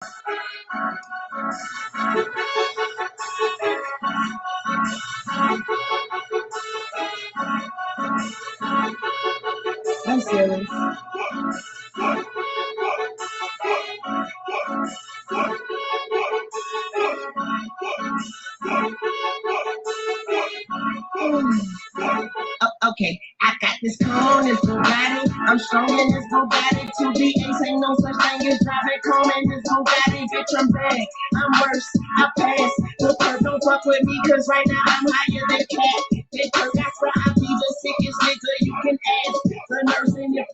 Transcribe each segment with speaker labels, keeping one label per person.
Speaker 1: I'm serious. Okay, I got this cone, this Bugatti. I'm strong in this Bugatti. 2 V8 ain't no such thing as driving cone in this Bugatti. Bitch, I'm bad. I'm worse. I pass. Look, don't fuck with me, cause right now I'm higher than cat. Bitch, that's why I be the sickest nigga you can ask. The nurse in your...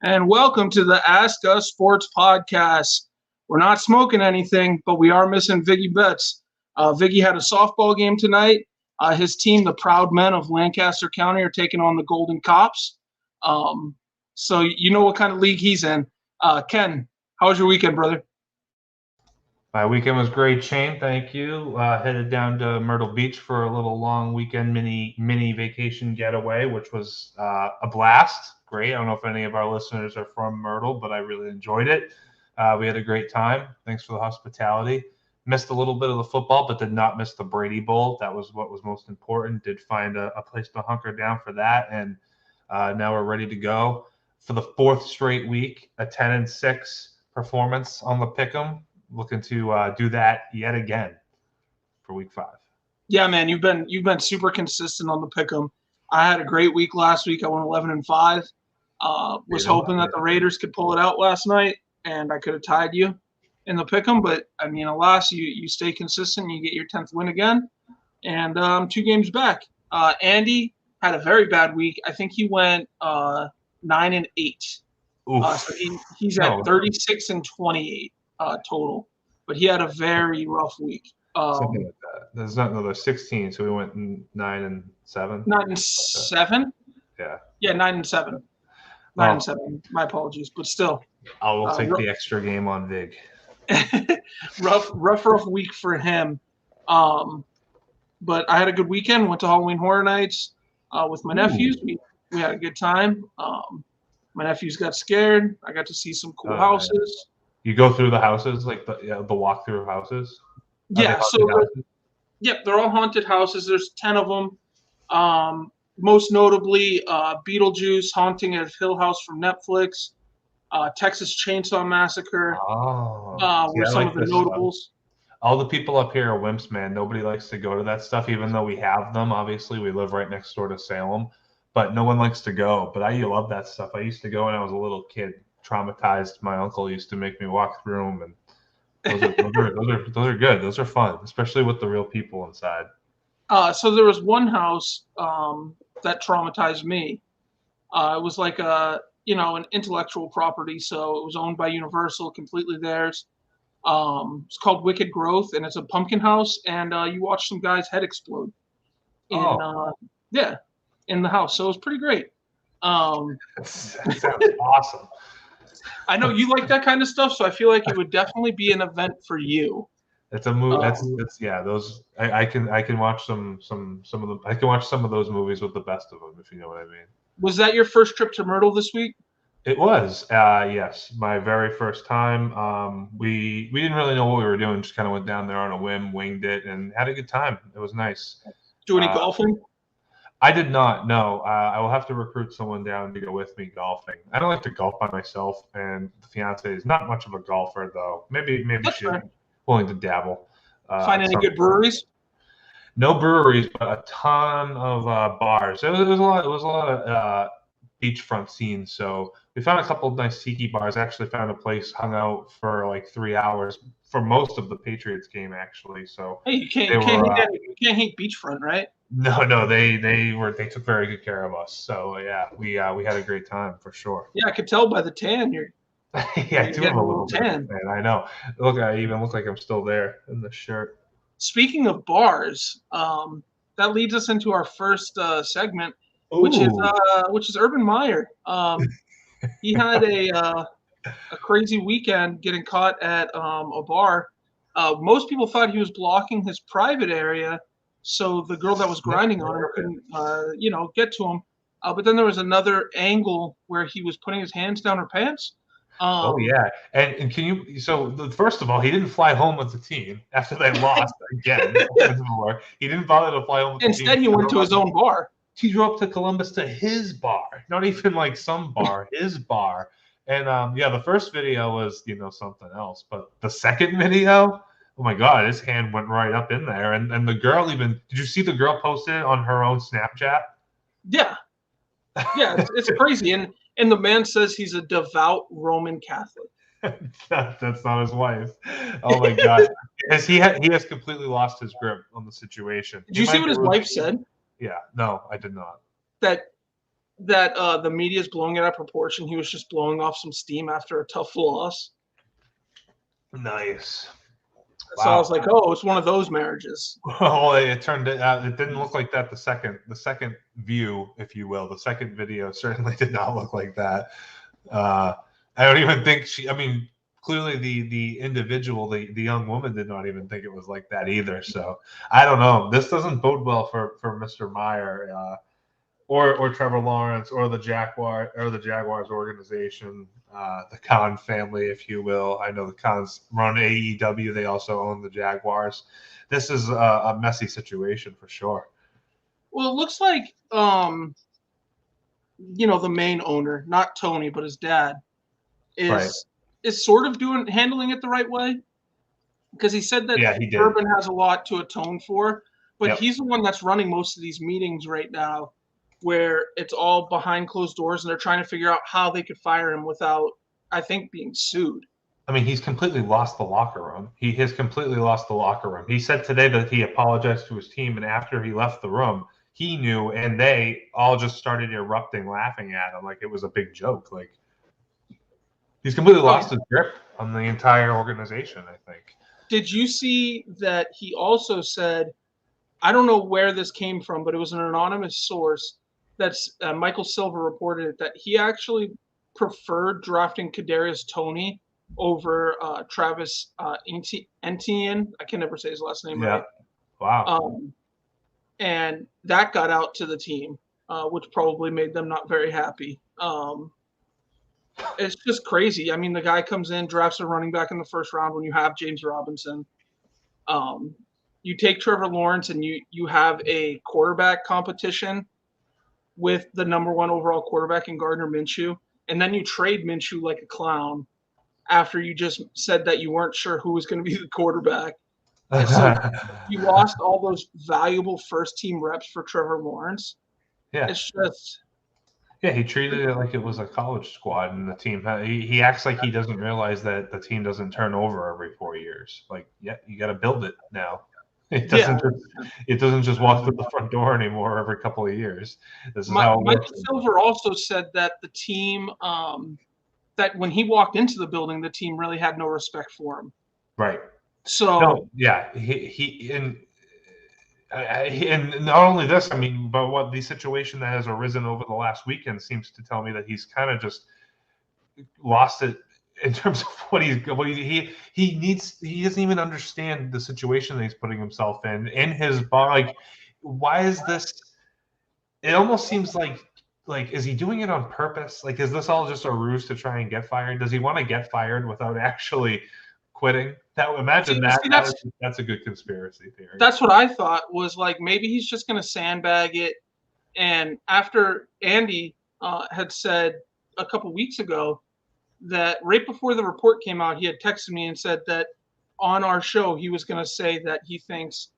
Speaker 2: And welcome to the Ask Us Sports Podcast. We're not smoking anything, but we are missing Viggy Betts. Viggy had a softball game tonight. His team, the Proud Men of Lancaster County, are taking on the Golden Cops. So you know what kind of league he's in. Ken, how was your weekend, brother?
Speaker 3: My weekend was great, Shane. Thank you. Headed down to Myrtle Beach for a little long weekend mini vacation getaway, which was a blast. Great. I don't know if any of our listeners are from Myrtle, but I really enjoyed it. We had a great time. Thanks for the hospitality. Missed a little bit of the football, but did not miss the Brady Bowl. That was what was most important. Did find a place to hunker down for that, and now we're ready to go for the fourth straight week. A 10-6 performance on the Pick'em. Looking to do that yet again for week 5.
Speaker 2: Yeah, man, you've been super consistent on the Pick'em. I had a great week last week. I went 11-5. Was hoping that the Raiders could pull it out last night, and I could have tied you in the Pick'em. But I mean, alas, you stay consistent. You get your 10th win again, and 2 games back. Andy had a very bad week. I think he went 9-8. So he's at 36-28 total. But he had a very rough week.
Speaker 3: Something like that. There's 16, so we went 9-7.
Speaker 2: 9-7. Yeah, 9-7. 9-7. My apologies, but still.
Speaker 3: I will take the extra game on Vig.
Speaker 2: rough week for him. But I had a good weekend. Went to Halloween Horror Nights with my nephews. We had a good time. My nephews got scared. I got to see some cool houses.
Speaker 3: You go through the houses, like the walkthrough of houses?
Speaker 2: Yeah, they're all haunted houses. There's 10 of them. Most notably, Beetlejuice, Haunting of Hill House from Netflix, Texas Chainsaw Massacre were some of the notables.
Speaker 3: All the people up here are wimps, man. Nobody likes to go to that stuff, even though we have them. Obviously, we live right next door to Salem, but no one likes to go. But I love that stuff. I used to go when I was a little kid. Traumatized. My uncle used to make me walk through them, and those are good. Those are fun, especially with the real people inside.
Speaker 2: So there was one house that traumatized me. It was like an intellectual property, so it was owned by Universal, completely theirs. It's called Wicked Growth, and it's a pumpkin house, and you watch some guy's head explode in the house. So it was pretty great.
Speaker 3: That sounds awesome.
Speaker 2: I know you like that kind of stuff, so I feel like it would definitely be an event for you.
Speaker 3: It's a movie. Those I can watch some of them. I can watch some of those movies with the best of them, if you know what I mean.
Speaker 2: Was that your first trip to Myrtle this week?
Speaker 3: It was. Yes, my very first time. We didn't really know what we were doing. Just kind of went down there on a whim, winged it, and had a good time. It was nice.
Speaker 2: Do any golfing?
Speaker 3: I did not. No, I will have to recruit someone down to go with me golfing. I don't like to golf by myself, and the fiance is not much of a golfer, though. Maybe she's willing to dabble.
Speaker 2: Find any good breweries?
Speaker 3: No breweries, but a ton of bars. It was a lot of beachfront scenes. So we found a couple of nice tiki bars. Actually, found a place, hung out for like 3 hours for most of the Patriots game, actually. So
Speaker 2: hey, you can't hate beachfront, right?
Speaker 3: No, they took very good care of us. So yeah, we had a great time for sure.
Speaker 2: Yeah, I could tell by the tan.
Speaker 3: Yeah, I do have a little tan. Man, I know. Look, I even look like I'm still there in the shirt.
Speaker 2: Speaking of bars, that leads us into our first segment, which is Urban Meyer. He had a crazy weekend getting caught at a bar. Most people thought he was blocking his private area, so the girl that was grinding on him couldn't, get to him. But then there was another angle where he was putting his hands down her pants.
Speaker 3: Oh yeah, and can you? So first of all, he didn't fly home with the team after they lost again. He didn't bother to fly home with the team.
Speaker 2: Instead, he went to his own bar.
Speaker 3: He drove up to Columbus to his bar, not even like some bar, his bar. And the first video was something else, but the second video, oh my God, his hand went right up in there. And the girl even, did you see the girl posted it on her own Snapchat?
Speaker 2: Yeah, it's crazy. And the man says he's a devout Roman Catholic.
Speaker 3: That's not his wife. Oh my God, because he has completely lost his grip on the situation.
Speaker 2: Did you see what his wife said?
Speaker 3: Yeah, no, I did not.
Speaker 2: That the media is blowing it out of proportion. He was just blowing off some steam after a tough loss.
Speaker 3: Nice.
Speaker 2: So I was like, oh, it's one of those marriages.
Speaker 3: Well, it turned out it didn't look like that. The second view, if you will, the second video certainly did not look like that. I don't even think clearly the individual, the young woman, did not even think it was like that either. So I don't know. This doesn't bode well for Mr. Meyer or Trevor Lawrence or the Jaguars organization, the Khan family, if you will. I know the Khans run AEW. They also own the Jaguars. This is a messy situation for sure.
Speaker 2: Well, it looks like the main owner, not Tony, but his dad, is sort of handling it the right way, because he said that Urban has a lot to atone for, but he's the one that's running most of these meetings right now, where it's all behind closed doors and they're trying to figure out how they could fire him without, I think, being sued.
Speaker 3: I mean, he's completely lost the locker room. He has completely lost the locker room. He said today that he apologized to his team, and after he left the room, he knew, and they all just started erupting, laughing at him like it was a big joke. Like, he's completely lost his grip on the entire organization, I think.
Speaker 2: Did you see that he also said, I don't know where this came from, but it was an anonymous source, that's Michael Silver reported it, that he actually preferred drafting Kadarius Toney over Travis Etienne. I can never say his last name right.
Speaker 3: Wow.
Speaker 2: And that got out to the team, which probably made them not very happy. It's just crazy. I mean, the guy comes in, drafts a running back in the first round when you have James Robinson. You take Trevor Lawrence and you have a quarterback competition with the number one overall quarterback in Gardner Minshew, and then you trade Minshew like a clown after you just said that you weren't sure who was going to be the quarterback. And so you lost all those valuable first-team reps for Trevor Lawrence.
Speaker 3: Yeah.
Speaker 2: It's just...
Speaker 3: Yeah, he treated it like it was a college squad, and the team. He acts like he doesn't realize that the team doesn't turn over every 4 years. Like, you got to build it now. It doesn't just walk through the front door anymore every couple of years. This is how it
Speaker 2: Michael
Speaker 3: works.
Speaker 2: Silver also said that the team, that when he walked into the building, the team really had no respect for him.
Speaker 3: Right.
Speaker 2: So
Speaker 3: and not only this, I mean, but what the situation that has arisen over the last weekend seems to tell me that he's kind of just lost it in terms of he doesn't even understand the situation that he's putting himself in his body. Like, why is this? It almost seems like is he doing it on purpose? Like, is this all just a ruse to try and get fired? Does he want to get fired without actually quitting? That's a good conspiracy theory.
Speaker 2: That's what I thought, was like, maybe he's just going to sandbag it. And after Andy had said a couple weeks ago that right before the report came out, he had texted me and said that on our show he was going to say that he thinks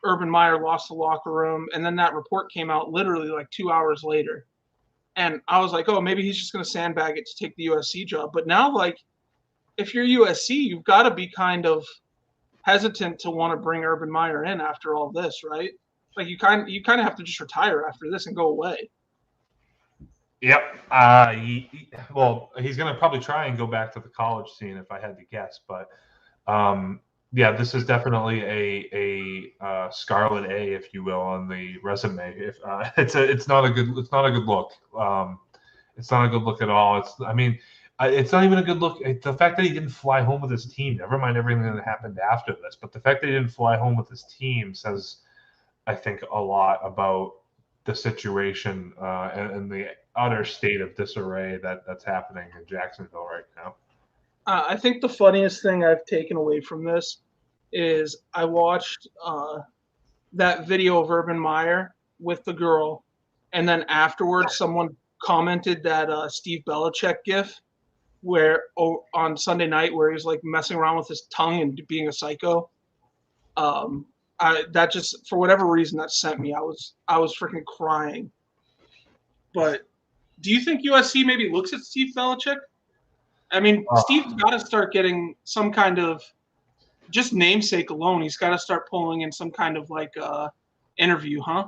Speaker 2: Urban Meyer lost the locker room, and then that report came out literally like 2 hours later. And I was like, oh, maybe he's just going to sandbag it to take the USC job. But now, like, if you're USC, you've got to be kind of hesitant to want to bring Urban Meyer in after all this, right? Like, you kind of have to just retire after this and go away.
Speaker 3: Yep. He's going to probably try and go back to the college scene, if I had to guess. But this is definitely a scarlet A, if you will, on the resume. If it's not a good look. It's not a good look at all. It's not even a good look. The fact that he didn't fly home with his team, never mind everything that happened after this, but the fact that he didn't fly home with his team says, I think, a lot about the situation and the utter state of disarray that's happening in Jacksonville right now.
Speaker 2: I think the funniest thing I've taken away from this is I watched that video of Urban Meyer with the girl, and then afterwards someone commented that Steve Belichick gif where on Sunday night where he was like messing around with his tongue and being a psycho. That just, for whatever reason, that sent me. I was freaking crying. But do you think USC maybe looks at Steve Belichick? I mean, Steve's got to start getting some kind of, just namesake alone, he's got to start pulling in some kind of like interview, huh?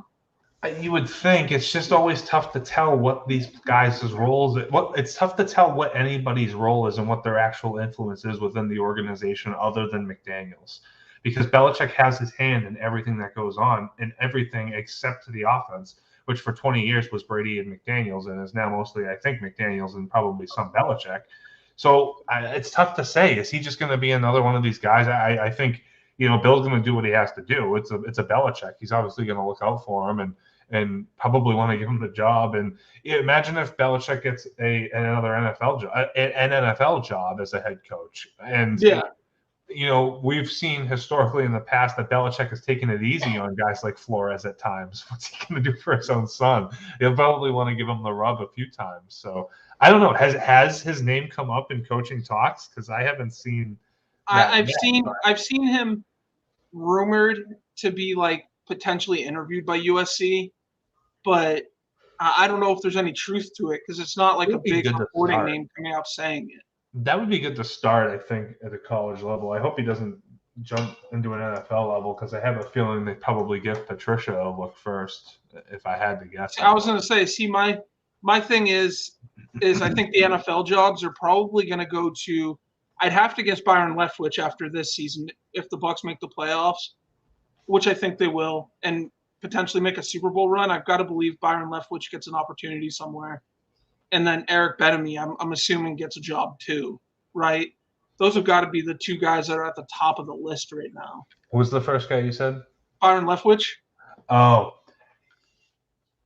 Speaker 3: You would think. It's just always tough to tell what these guys' roles. It's tough to tell what anybody's role is and what their actual influence is within the organization, other than McDaniels, because Belichick has his hand in everything that goes on, in everything except the offense, which for 20 years was Brady and McDaniels, and is now mostly, I think, McDaniels and probably some Belichick. So it's tough to say. Is he just going to be another one of these guys? I think, Bill's going to do what he has to do. It's a Belichick. He's obviously going to look out for him and probably want to give him the job. And imagine if Belichick gets another NFL job as a head coach. And we've seen historically in the past that Belichick has taken it easy on guys like Flores at times. What's he going to do for his own son? He'll probably want to give him the rub a few times. So I don't know. Has his name come up in coaching talks? Because I haven't seen.
Speaker 2: I've seen him rumored to be like potentially interviewed by USC, but I don't know if there's any truth to it because it's not like a big reporting name coming out saying it.
Speaker 3: That would be good to start, I think, at the college level. I hope he doesn't jump into an NFL level because I have a feeling they probably give Patricia a look first, if I had to guess.
Speaker 2: I was going to say, my thing is I think the NFL jobs are probably going to go to – I'd have to guess Byron Leftwich after this season if the Bucs make the playoffs, which I think they will, and potentially make a Super Bowl run. I've got to believe Byron Leftwich gets an opportunity somewhere. And then Eric Bieniemy, I'm assuming, gets a job too, right? Those have got to be the two guys that are at the top of the list right now.
Speaker 3: What was the first guy you said?
Speaker 2: Byron Leftwich.
Speaker 3: Oh,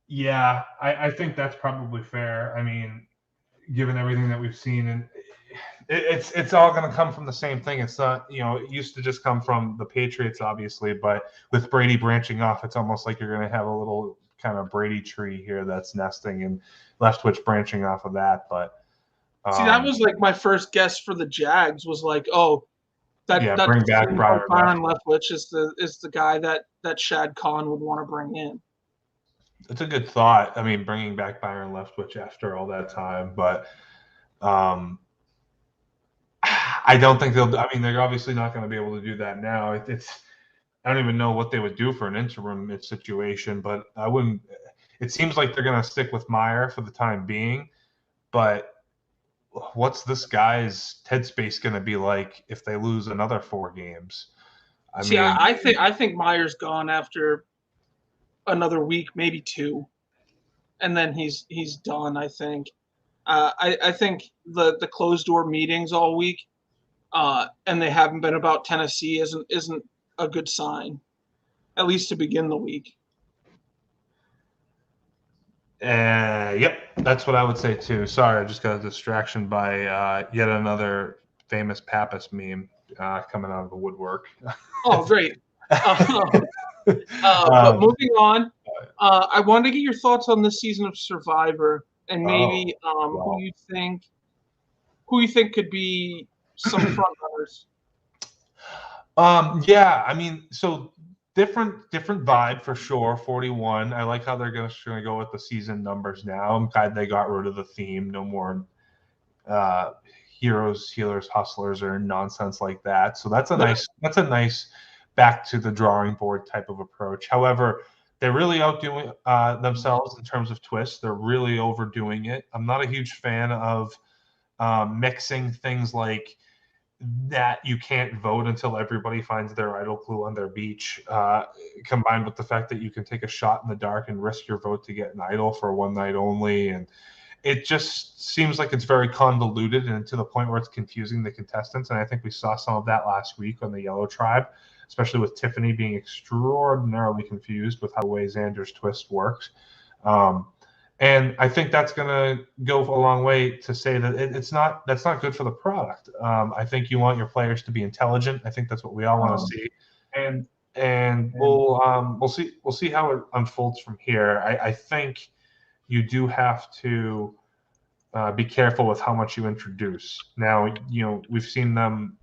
Speaker 3: yeah. I think that's probably fair. I mean, given everything that we've seen, and it's all going to come from the same thing. It's not, it used to just come from the Patriots, obviously, but with Brady branching off, it's almost like you're going to have a little kind of Brady tree here that's nesting, and Leftwich branching off of that. But
Speaker 2: see, that was like my first guess for the Jags was like, that
Speaker 3: bring back
Speaker 2: Byron Leftwich is the guy that Shad Khan would want to bring in.
Speaker 3: It's a good thought. I mean, bringing back Byron Leftwich after all that time, but I don't think they're obviously not going to be able to do that now. I don't even know what they would do for an interim situation, but I wouldn't. It seems like they're going to stick with Meyer for the time being, but what's this guy's headspace going to be like if they lose another 4 games?
Speaker 2: I think Meyer's gone after another week, maybe 2, and then he's done. I think. I think the closed door meetings all week, and they haven't been about Tennessee isn't a good sign, at least to begin the week.
Speaker 3: Yep, that's what I would say too. Sorry, I just got a distraction by yet another famous Pappas meme coming out of the woodwork.
Speaker 2: Oh, great. But moving on, I wanted to get your thoughts on this season of Survivor, and maybe who you think could be some front runners.
Speaker 3: Yeah, I mean, so different vibe for sure. 41. I like how they're going to go with the season numbers now. I'm glad they got rid of the theme. No more heroes, healers, hustlers, or nonsense like that. So that's a nice back to the drawing board type of approach. However, they're really outdoing themselves in terms of twists. They're really overdoing it. I'm not a huge fan of mixing things like that you can't vote until everybody finds their idol clue on their beach, combined with the fact that you can take a shot in the dark and risk your vote to get an idol for one night only. And it just seems like it's very convoluted and to the point where it's confusing the contestants. And I think we saw some of that last week on the Yellow Tribe, especially with Tiffany being extraordinarily confused with how the way Xander's twist works. And I think that's going to go a long way to say that that's not good for the product. I think you want your players to be intelligent. I think that's what we all want to see. And we'll see how it unfolds from here. I think you do have to be careful with how much you introduce. Now, we've seen them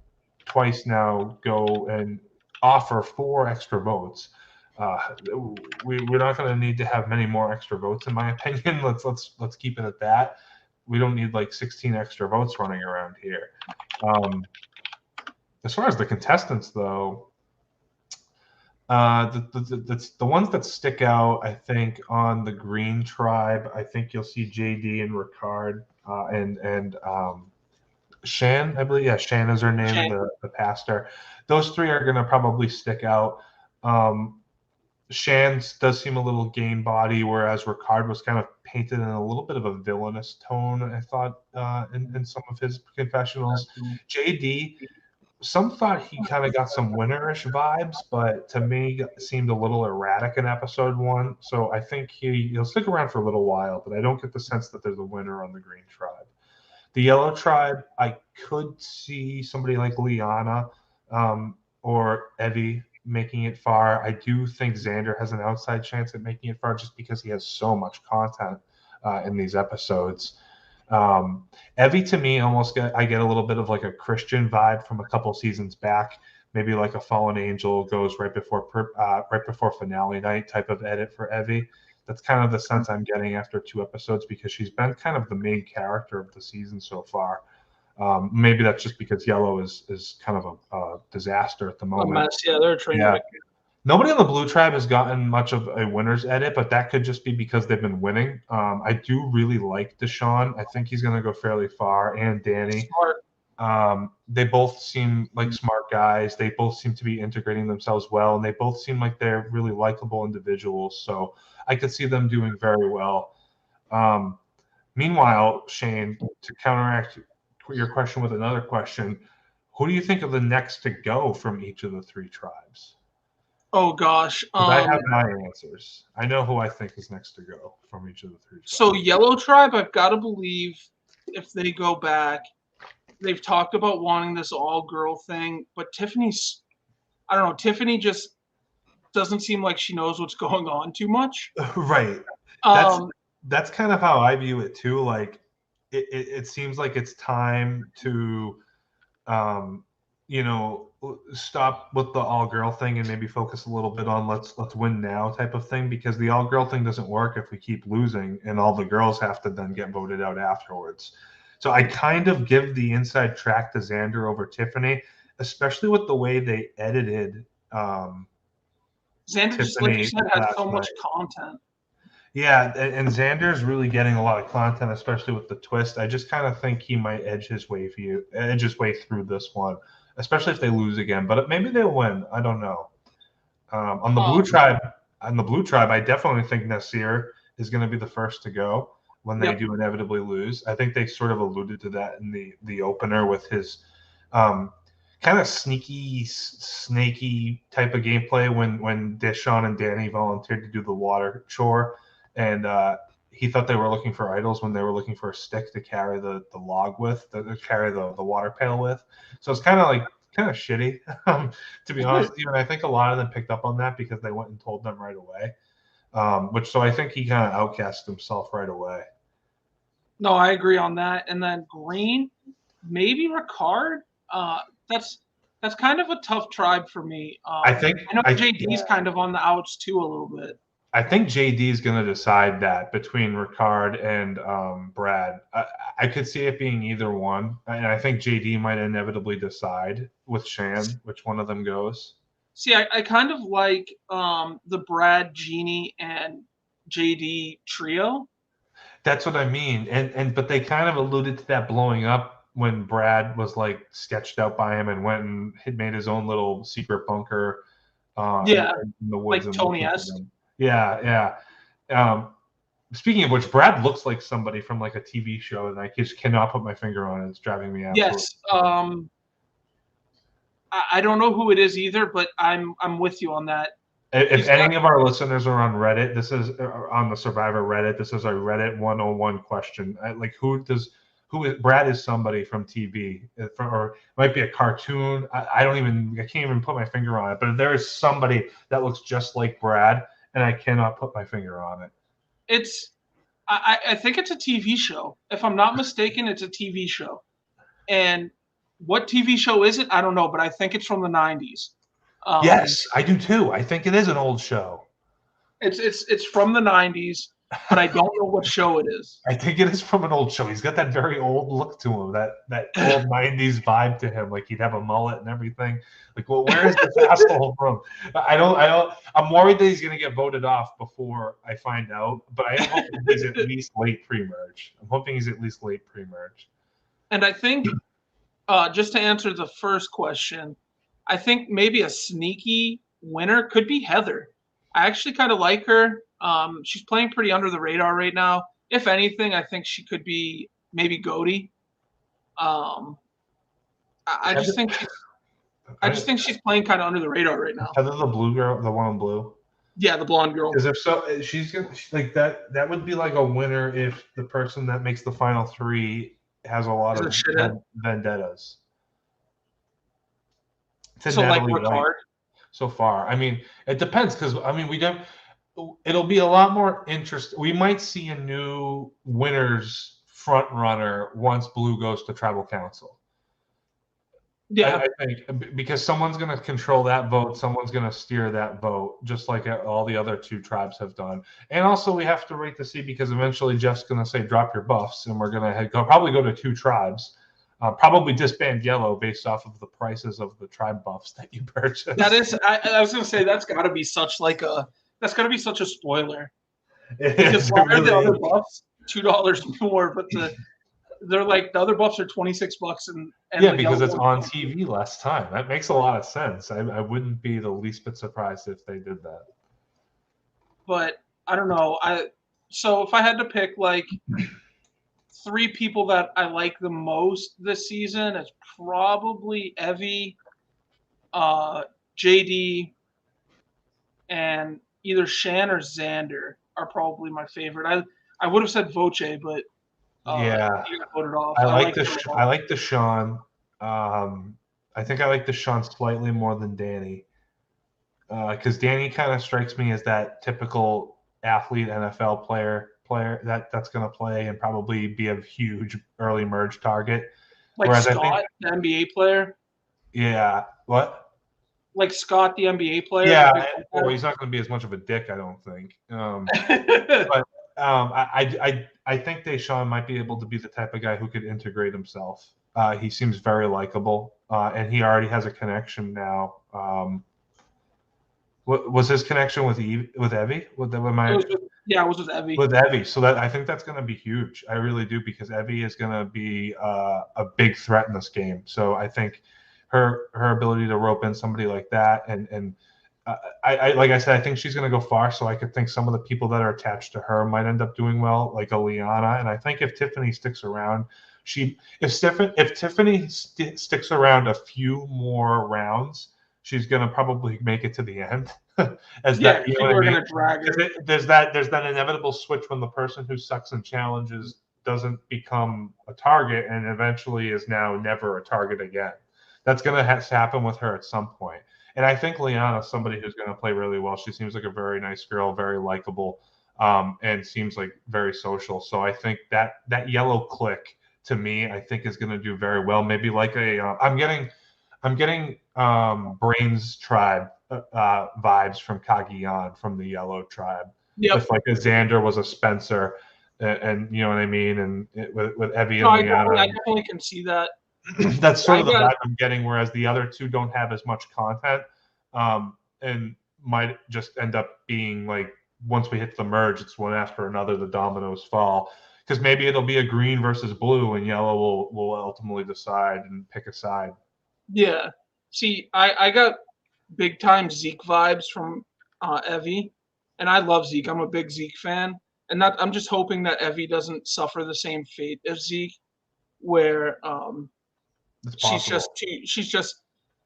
Speaker 3: twice now go and offer 4 extra votes. We're not going to need to have many more extra votes, in my opinion. Let's keep it at that. We don't need like 16 extra votes running around here. As far as the contestants, though, the ones that stick out, I think, on the Green Tribe, I think you'll see JD and Ricard and Shan, I believe. Yeah, Shan is her name, the pastor. Those 3 are going to probably stick out. Shan does seem a little game body, whereas Ricard was kind of painted in a little bit of a villainous tone, I thought, in some of his confessionals. JD, some thought he kind of got some winnerish vibes, but to me seemed a little erratic in episode 1. So I think he'll stick around for a little while, but I don't get the sense that there's a winner on the Green Tribe. The Yellow Tribe, I could see somebody like Liana or Evie making it far. I do think Xander has an outside chance at making it far just because he has so much content in these episodes. Evie, to me, I get a little bit of like a Christian vibe from a couple seasons back. Maybe like a fallen angel goes right before finale night type of edit for Evie. That's kind of the sense I'm getting after 2 episodes because she's been kind of the main character of the season so far. Maybe that's just because Yellow is kind of a disaster at the moment.
Speaker 2: A mess, yeah, they're a train wreck.
Speaker 3: Nobody on the Blue Tribe has gotten much of a winner's edit, but that could just be because they've been winning. I do really like Deshaun. I think he's going to go fairly far, and Danny.
Speaker 2: Smart.
Speaker 3: They both seem like smart guys. They both seem to be integrating themselves well, and they both seem like they're really likable individuals. So I could see them doing very well. Meanwhile, Shane, to counteract your question with another question, who do you think are the next to go from each of the 3 tribes?
Speaker 2: Oh gosh,
Speaker 3: I have my answers. I know who I think is next to go from each of the 3 tribes.
Speaker 2: So Yellow Tribe, I've got to believe if they go back, they've talked about wanting this all-girl thing, but Tiffany just doesn't seem like she knows what's going on too much.
Speaker 3: Right. That's kind of how I view it too. Like it seems like it's time to stop with the all-girl thing and maybe focus a little bit on let's win now type of thing, because the all-girl thing doesn't work if we keep losing and all the girls have to then get voted out afterwards. So I kind of give the inside track to Xander over Tiffany, especially with the way they edited
Speaker 2: Xander,
Speaker 3: Tiffany,
Speaker 2: just like you said, had so much content.
Speaker 3: Yeah, and Xander's really getting a lot of content, especially with the twist. I just kind of think he might edge his way through this one, especially if they lose again. But maybe they'll win. I don't know. On the Blue Tribe, I definitely think Nasir is going to be the first to go when they do inevitably lose. I think they sort of alluded to that in the opener with his kind of sneaky, snaky type of gameplay when Deshaun and Danny volunteered to do the water chore. And he thought they were looking for idols when they were looking for a stick to carry the log with, to carry the water pail with. So it's kind of shitty, to be honest with you. And I think a lot of them picked up on that because they went and told them right away. So I think he kind of outcast himself right away.
Speaker 2: No, I agree on that. And then Green, maybe Ricard. That's kind of a tough tribe for me. I know JD's kind of on the outs too a little bit.
Speaker 3: I think JD is going to decide that between Ricard and Brad. I could see it being either one, and I think JD might inevitably decide with Shan which one of them goes.
Speaker 2: See, I kind of like the Brad, Jeannie, and JD trio.
Speaker 3: That's what I mean, but they kind of alluded to that blowing up when Brad was like sketched out by him and went and had made his own little secret bunker. In the woods,
Speaker 2: like Tony S.
Speaker 3: Yeah. Speaking of which, Brad looks like somebody from like a TV show, and I just cannot put my finger on it. It's driving me out.
Speaker 2: Yes. I don't know who it is either, but I'm with you on that.
Speaker 3: If any of our listeners are on Reddit, this is on the Survivor Reddit. This is a Reddit 101 question. Like, Brad is somebody from TV, or it might be a cartoon. I can't even put my finger on it. But there is somebody that looks just like Brad, and I cannot put my finger on it.
Speaker 2: I think it's a TV show. If I'm not mistaken, it's a TV show. And what TV show is it? I don't know, but I think it's from the 90s.
Speaker 3: Yes, I do too. I think it is an old show.
Speaker 2: It's from the 90s, but I don't know what show it is.
Speaker 3: I think it is from an old show. He's got that very old look to him, that old 90s vibe to him. Like, he'd have a mullet and everything. Like, well, where is this asshole from? I'm worried that he's going to get voted off before I find out, but I am hoping he's at least late pre-merge.
Speaker 2: And I think, just to answer the first question, I think maybe a sneaky winner could be Heather. I actually kind of like her. She's playing pretty under the radar right now. If anything, I think she could be maybe Goaty. I just think she's playing kind of under the radar right now.
Speaker 3: Heather, the blue girl, the one in blue.
Speaker 2: Yeah, the blonde girl.
Speaker 3: Because if so, she's gonna like that. That would be like a winner if the person that makes the final three has a lot of vendettas.
Speaker 2: So like Ricard.
Speaker 3: So far, I mean, it depends because it'll be a lot more interesting. We might see a new winners front runner once Blue goes to Tribal Council.
Speaker 2: Yeah,
Speaker 3: I think because someone's going to control that vote, someone's going to steer that vote, just like all the other two tribes have done. And also, we have to wait to see because eventually Jeff's going to say, "Drop your buffs," and we're going to probably go to two tribes. Probably disband Yellow based off of the prices of the tribe buffs that you purchased.
Speaker 2: That is, I was going to say that's got to be such a spoiler. Because why are the other buffs $2 more, but they're like the other buffs are $26 and
Speaker 3: yeah, because it's on TV less time. That makes a lot of sense. I wouldn't be the least bit surprised if they did that.
Speaker 2: But I don't know. So if I had to pick like 3 people that I like the most this season, it's probably Evie, JD, and either Shan or Xander are probably my favorite. I would have said Voce, but
Speaker 3: yeah,
Speaker 2: he got voted off.
Speaker 3: I like the Sean. I think I like the Sean slightly more than Danny, because Danny kind of strikes me as that typical athlete NFL player that's going to play and probably be a huge early merge target.
Speaker 2: Like whereas Scott, the NBA player.
Speaker 3: Yeah. What?
Speaker 2: Like Scott, the NBA player.
Speaker 3: Yeah. Well, he's not going to be as much of a dick, I don't think. But I think Deshaun might be able to be the type of guy who could integrate himself. He seems very likable, and he already has a connection now. What was his connection with Evie?
Speaker 2: Yeah, it was with Evie.
Speaker 3: With Evie, so that I think that's going to be huge. I really do, because Evie is going to be a big threat in this game. So I think her ability to rope in somebody like that, and I like I said, I think she's going to go far. So I could think some of the people that are attached to her might end up doing well, like a Liana. And I think if Tiffany sticks around, if Tiffany sticks around a few more rounds, she's going to probably make it to the end.
Speaker 2: People are going to drag her.
Speaker 3: There's that inevitable switch when the person who sucks in challenges doesn't become a target and eventually is now never a target again. That's going to have to happen with her at some point. And I think Liana is somebody who's going to play really well. She seems like a very nice girl, very likable, and seems like very social. So I think that yellow click, to me, I think is going to do very well. Maybe like I'm getting Brains Tribe vibes from Cagayan from the Yellow Tribe.
Speaker 2: Yep.
Speaker 3: If like a Xander was a Spencer, and you know what I mean, and with Evie and Liana.
Speaker 2: I definitely can see that.
Speaker 3: That's sort of the vibe I'm getting, whereas the other two don't have as much content, and might just end up being like, once we hit the merge, it's one after another, the dominoes fall. Because maybe it'll be a green versus blue, and yellow will ultimately decide and pick a side.
Speaker 2: Yeah. See, I got big time Zeke vibes from Evie, and I love Zeke. I'm a big Zeke fan, and I'm just hoping that Evie doesn't suffer the same fate as Zeke, where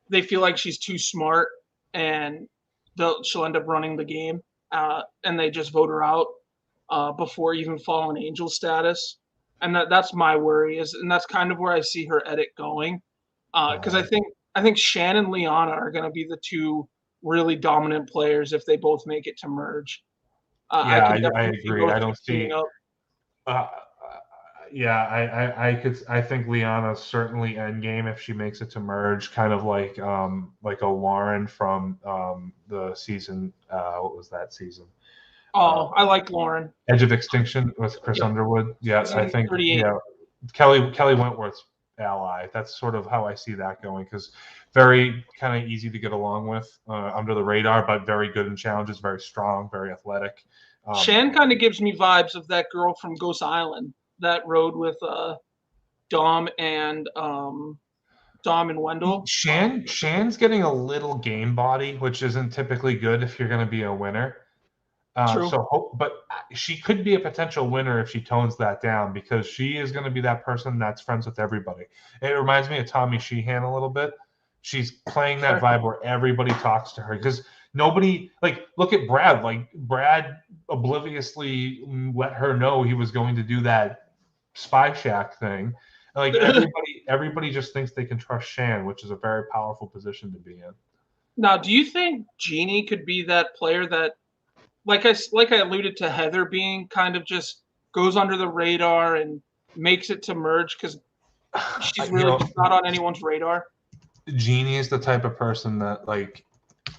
Speaker 2: they feel like she's too smart, and she'll end up running the game, and they just vote her out before even fallen angel status. And that's my worry and that's kind of where I see her edit going, because I think Shan and Liana are going to be the two really dominant players if they both make it to merge. I
Speaker 3: Yeah,
Speaker 2: could
Speaker 3: I
Speaker 2: definitely see
Speaker 3: agree.
Speaker 2: those
Speaker 3: I
Speaker 2: two
Speaker 3: don't
Speaker 2: teaming
Speaker 3: see.
Speaker 2: up.
Speaker 3: Uh, yeah, I think Liana's certainly endgame if she makes it to merge, kind of like a Lauren from the season. What was that season?
Speaker 2: Oh, I like Lauren.
Speaker 3: Edge of Extinction with Chris
Speaker 2: Yep.
Speaker 3: Underwood. Yeah, I
Speaker 2: Season
Speaker 3: think
Speaker 2: 38.
Speaker 3: Kelly Wentworth's ally. That's sort of how I see that going, because very kind of easy to get along with under the radar, but very good in challenges, very strong, very athletic.
Speaker 2: Shan kind of gives me vibes of that girl from Ghost Island that rode with Dom and Wendell.
Speaker 3: Shan's getting a little game body, which isn't typically good if you're going to be a winner.
Speaker 2: True.
Speaker 3: But she could be a potential winner if she tones that down, because she is going to be that person that's friends with everybody. It reminds me of Tommy Sheehan a little bit. She's playing that vibe where everybody talks to her, because nobody, like, look at Brad. Like, Brad obliviously let her know he was going to do that Spy Shack thing. Like, everybody just thinks they can trust Shan, which is a very powerful position to be in.
Speaker 2: Now, do you think Jeannie could be that player that, like I alluded to Heather being, kind of just goes under the radar and makes it to merge because she's really just not on anyone's radar?
Speaker 3: Jeannie is the type of person that, like,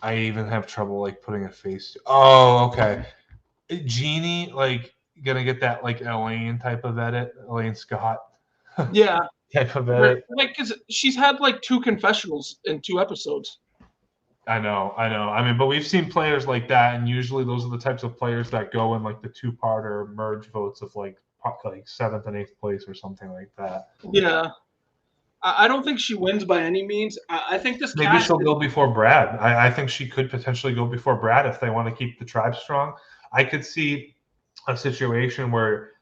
Speaker 3: I even have trouble, like, putting a face to. Oh, okay. Jeannie, like, gonna get that, like, Elaine type of edit, Elaine Scott.
Speaker 2: Yeah.
Speaker 3: Type of edit.
Speaker 2: Like, because she's had, like, 2 confessionals in 2 episodes.
Speaker 3: I know. I mean, but we've seen players like that, and usually those are the types of players that go in, like, the 2-parter merge votes of, like 7th and 8th place or something like that.
Speaker 2: Yeah. I don't think she wins by any means. I think this
Speaker 3: Maybe she'll go before Brad. I think she could potentially go before Brad if they want to keep the tribe strong. I could see a situation where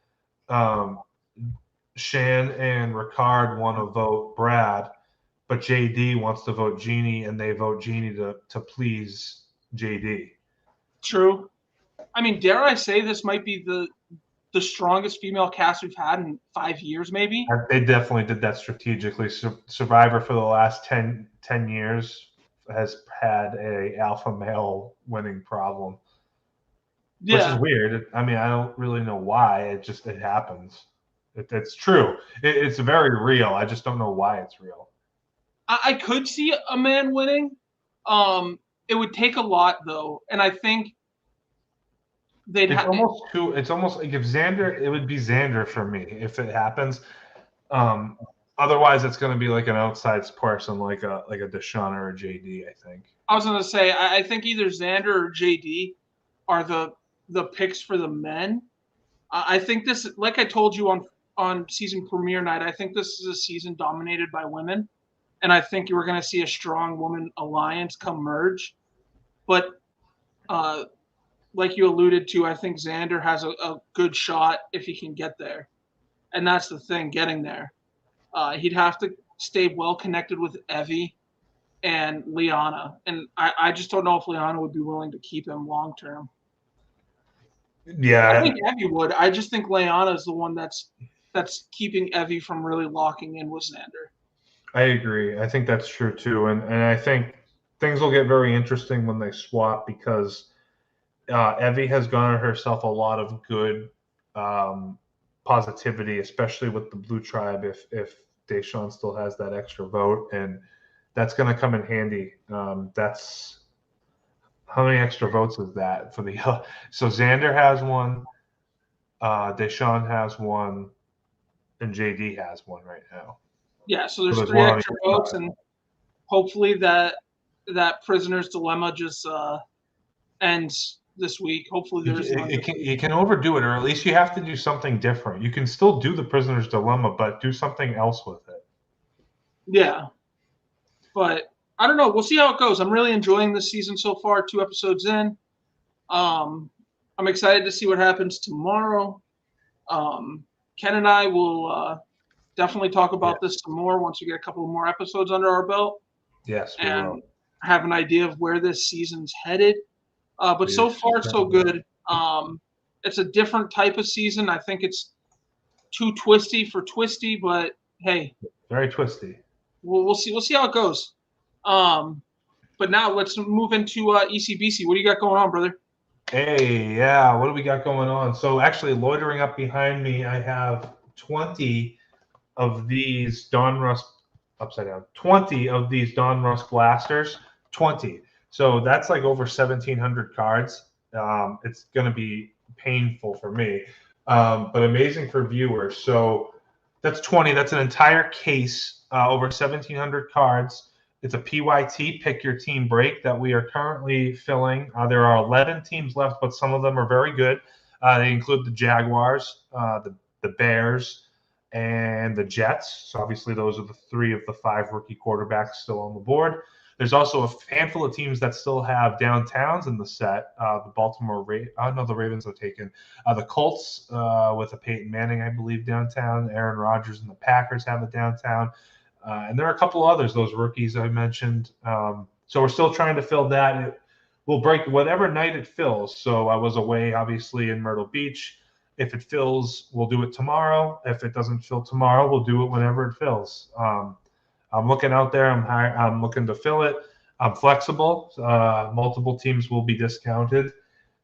Speaker 3: Shan and Ricard want to vote Brad, but JD wants to vote Jeannie, and they vote Jeannie to please JD.
Speaker 2: True. I mean, dare I say this might be the strongest female cast we've had in 5 years, maybe?
Speaker 3: They definitely did that strategically. Survivor for the last 10 years has had a alpha male winning problem. Yeah. Which is weird. I mean, I don't really know why. It happens. It's true. It's very real. I just don't know why it's real.
Speaker 2: I could see a man winning. It would take a lot, though, and I think they'd have.
Speaker 3: It's almost like if Xander, it would be Xander for me if it happens. Otherwise, it's going to be like an outside person, like a Deshaun or a JD. I think.
Speaker 2: I was going to say, I think either Xander or JD are the picks for the men. I think this, like I told you on season premiere night, I think this is a season dominated by women, and I think you were going to see a strong woman alliance come merge. But like you alluded to, I think Xander has a good shot if he can get there, and that's the thing, getting there. He'd have to stay well connected with Evie and Liana, and I just don't know if Liana would be willing to keep him long term.
Speaker 3: Yeah,
Speaker 2: I think Evie would. I just think Liana is the one that's keeping Evie from really locking in with Xander.
Speaker 3: I agree. I think that's true too, and I think things will get very interesting when they swap, because Evie has garnered herself a lot of good positivity, especially with the Blue Tribe. If Deshaun still has that extra vote, and that's going to come in handy. That's how many extra votes is that for the? So Xander has one, Deshaun has one, and JD has one right now.
Speaker 2: Yeah, so there's 3 extra votes, and hopefully that prisoner's dilemma just ends this week. Hopefully
Speaker 3: you can overdo it, or at least you have to do something different. You can still do the prisoner's dilemma, but do something else with it.
Speaker 2: Yeah, but I don't know. We'll see how it goes. I'm really enjoying this season so far. 2 episodes in. I'm excited to see what happens tomorrow. Ken and I will definitely talk about this some more once we get a couple more episodes under our belt.
Speaker 3: Yes, we
Speaker 2: and
Speaker 3: will.
Speaker 2: have an idea of where this season's headed. But so far, so good. It's a different type of season. I think it's too twisty for twisty, but hey,
Speaker 3: very twisty.
Speaker 2: We'll see. We'll see how it goes. But now let's move into ECBC. What do you got going on, brother?
Speaker 3: Hey, yeah. What do we got going on? So actually, loitering up behind me, I have 20 of these Donruss upside down. 20 of these Donruss blasters. 20. So that's like over 1,700 cards. It's going to be painful for me, but amazing for viewers. So that's 20. That's an entire case, over 1,700 cards. It's a PYT, pick your team break, that we are currently filling. There are 11 teams left, but some of them are very good. They include the Jaguars, the Bears, and the Jets. So obviously those are the 3 of the 5 rookie quarterbacks still on the board. There's also a handful of teams that still have downtowns in the set. The Baltimore Ravens, the Ravens are taken. The Colts with a Peyton Manning, I believe, downtown. Aaron Rodgers and the Packers have a downtown. And there are a couple others, those rookies I mentioned. So we're still trying to fill that. We'll break whatever night it fills. So I was away, obviously, in Myrtle Beach. If it fills, we'll do it tomorrow. If it doesn't fill tomorrow, we'll do it whenever it fills. I'm looking out there. I'm looking to fill it. I'm flexible. Multiple teams will be discounted.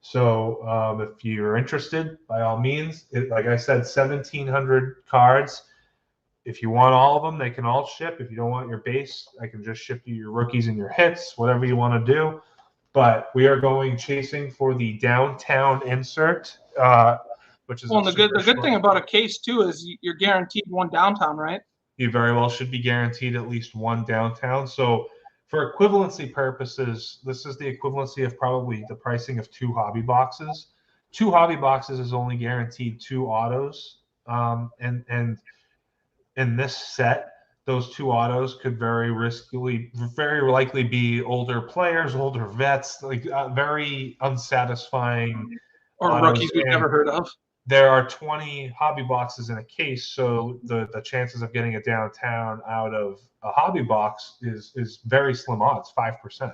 Speaker 3: So if you're interested, by all means, like I said, 1,700 cards. If you want all of them, they can all ship. If you don't want your base, I can just ship you your rookies and your hits, whatever you want to do. But we are going chasing for the downtown insert, which is
Speaker 2: the good thing about a case too is you're guaranteed one downtown, right?
Speaker 3: You very well should be guaranteed at least one downtown. So for equivalency purposes, this is the equivalency of probably the pricing of 2 hobby boxes. 2 hobby boxes is only guaranteed 2 autos. And in this set, those 2 autos could very likely be older players, older vets, like very unsatisfying.
Speaker 2: Or rookies we've never heard of.
Speaker 3: There are 20 hobby boxes in a case, so the chances of getting a downtown out of a hobby box is very slim odds, 5%.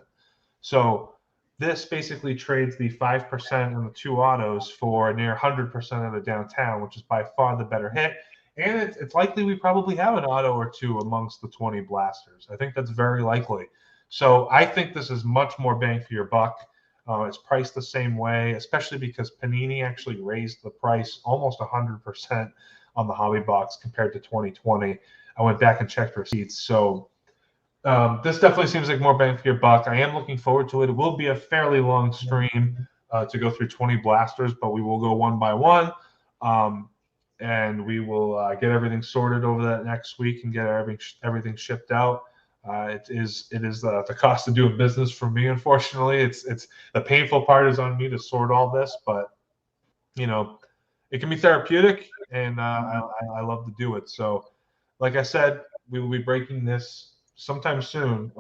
Speaker 3: So this basically trades the 5% on the 2 autos for near 100% of the downtown, which is by far the better hit. And it's likely we probably have an auto or 2 amongst the 20 blasters. I think that's very likely. So I think this is much more bang for your buck. It's priced the same way, especially because Panini actually raised the price almost 100% on the hobby box compared to 2020. I went back and checked receipts. So this definitely seems like more bang for your buck. I am looking forward to it. It will be a fairly long stream to go through 20 blasters, but we will go one by one. And we will get everything sorted over that next week and get everything shipped out. It is the cost of doing business for me. Unfortunately, it's the painful part is on me to sort all this, but it can be therapeutic, and I love to do it. So, like I said, we will be breaking this sometime soon.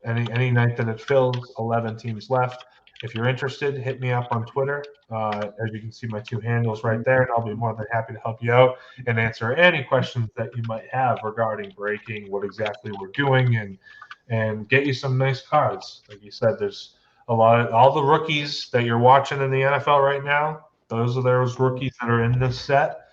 Speaker 3: Any night that it fills, 11 teams left. If you're interested, hit me up on Twitter. As you can see, my 2 handles right there, and I'll be more than happy to help you out and answer any questions that you might have regarding breaking, what exactly we're doing, and get you some nice cards. Like you said, there's all the rookies that you're watching in the NFL right now. Those are those rookies that are in this set.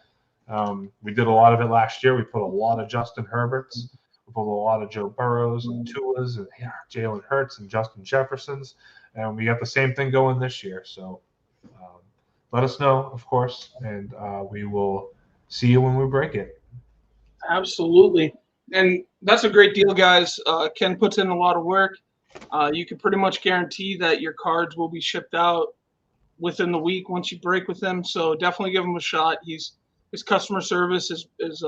Speaker 3: We did a lot of it last year. We put a lot of Justin Herberts. We put a lot of Joe Burrows and Tuas and Jalen Hurts and Justin Jeffersons. And we got the same thing going this year. So let us know, of course, and we will see you when we break it.
Speaker 2: Absolutely. And that's a great deal, guys. Ken puts in a lot of work. You can pretty much guarantee that your cards will be shipped out within the week once you break with him. So definitely give him a shot. His customer service is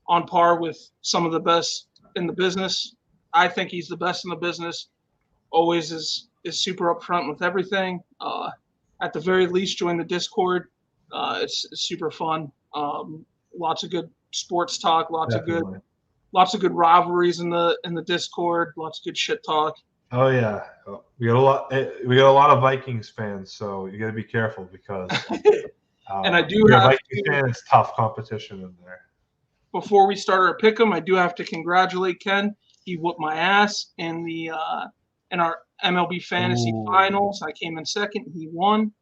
Speaker 2: on par with some of the best in the business. I think he's the best in the business. Always is super upfront with everything. At the very least, join the Discord. It's super fun. Lots of good sports talk. Lots of good rivalries in the Discord. Lots of good shit talk.
Speaker 3: Oh yeah, we got a lot of Vikings fans, so you got to be careful because.
Speaker 2: And I do have
Speaker 3: Vikings fans. It's tough competition in there.
Speaker 2: Before we start our pick'em, I do have to congratulate Ken. He whooped my ass in our MLB Fantasy Finals. I came in second. He won.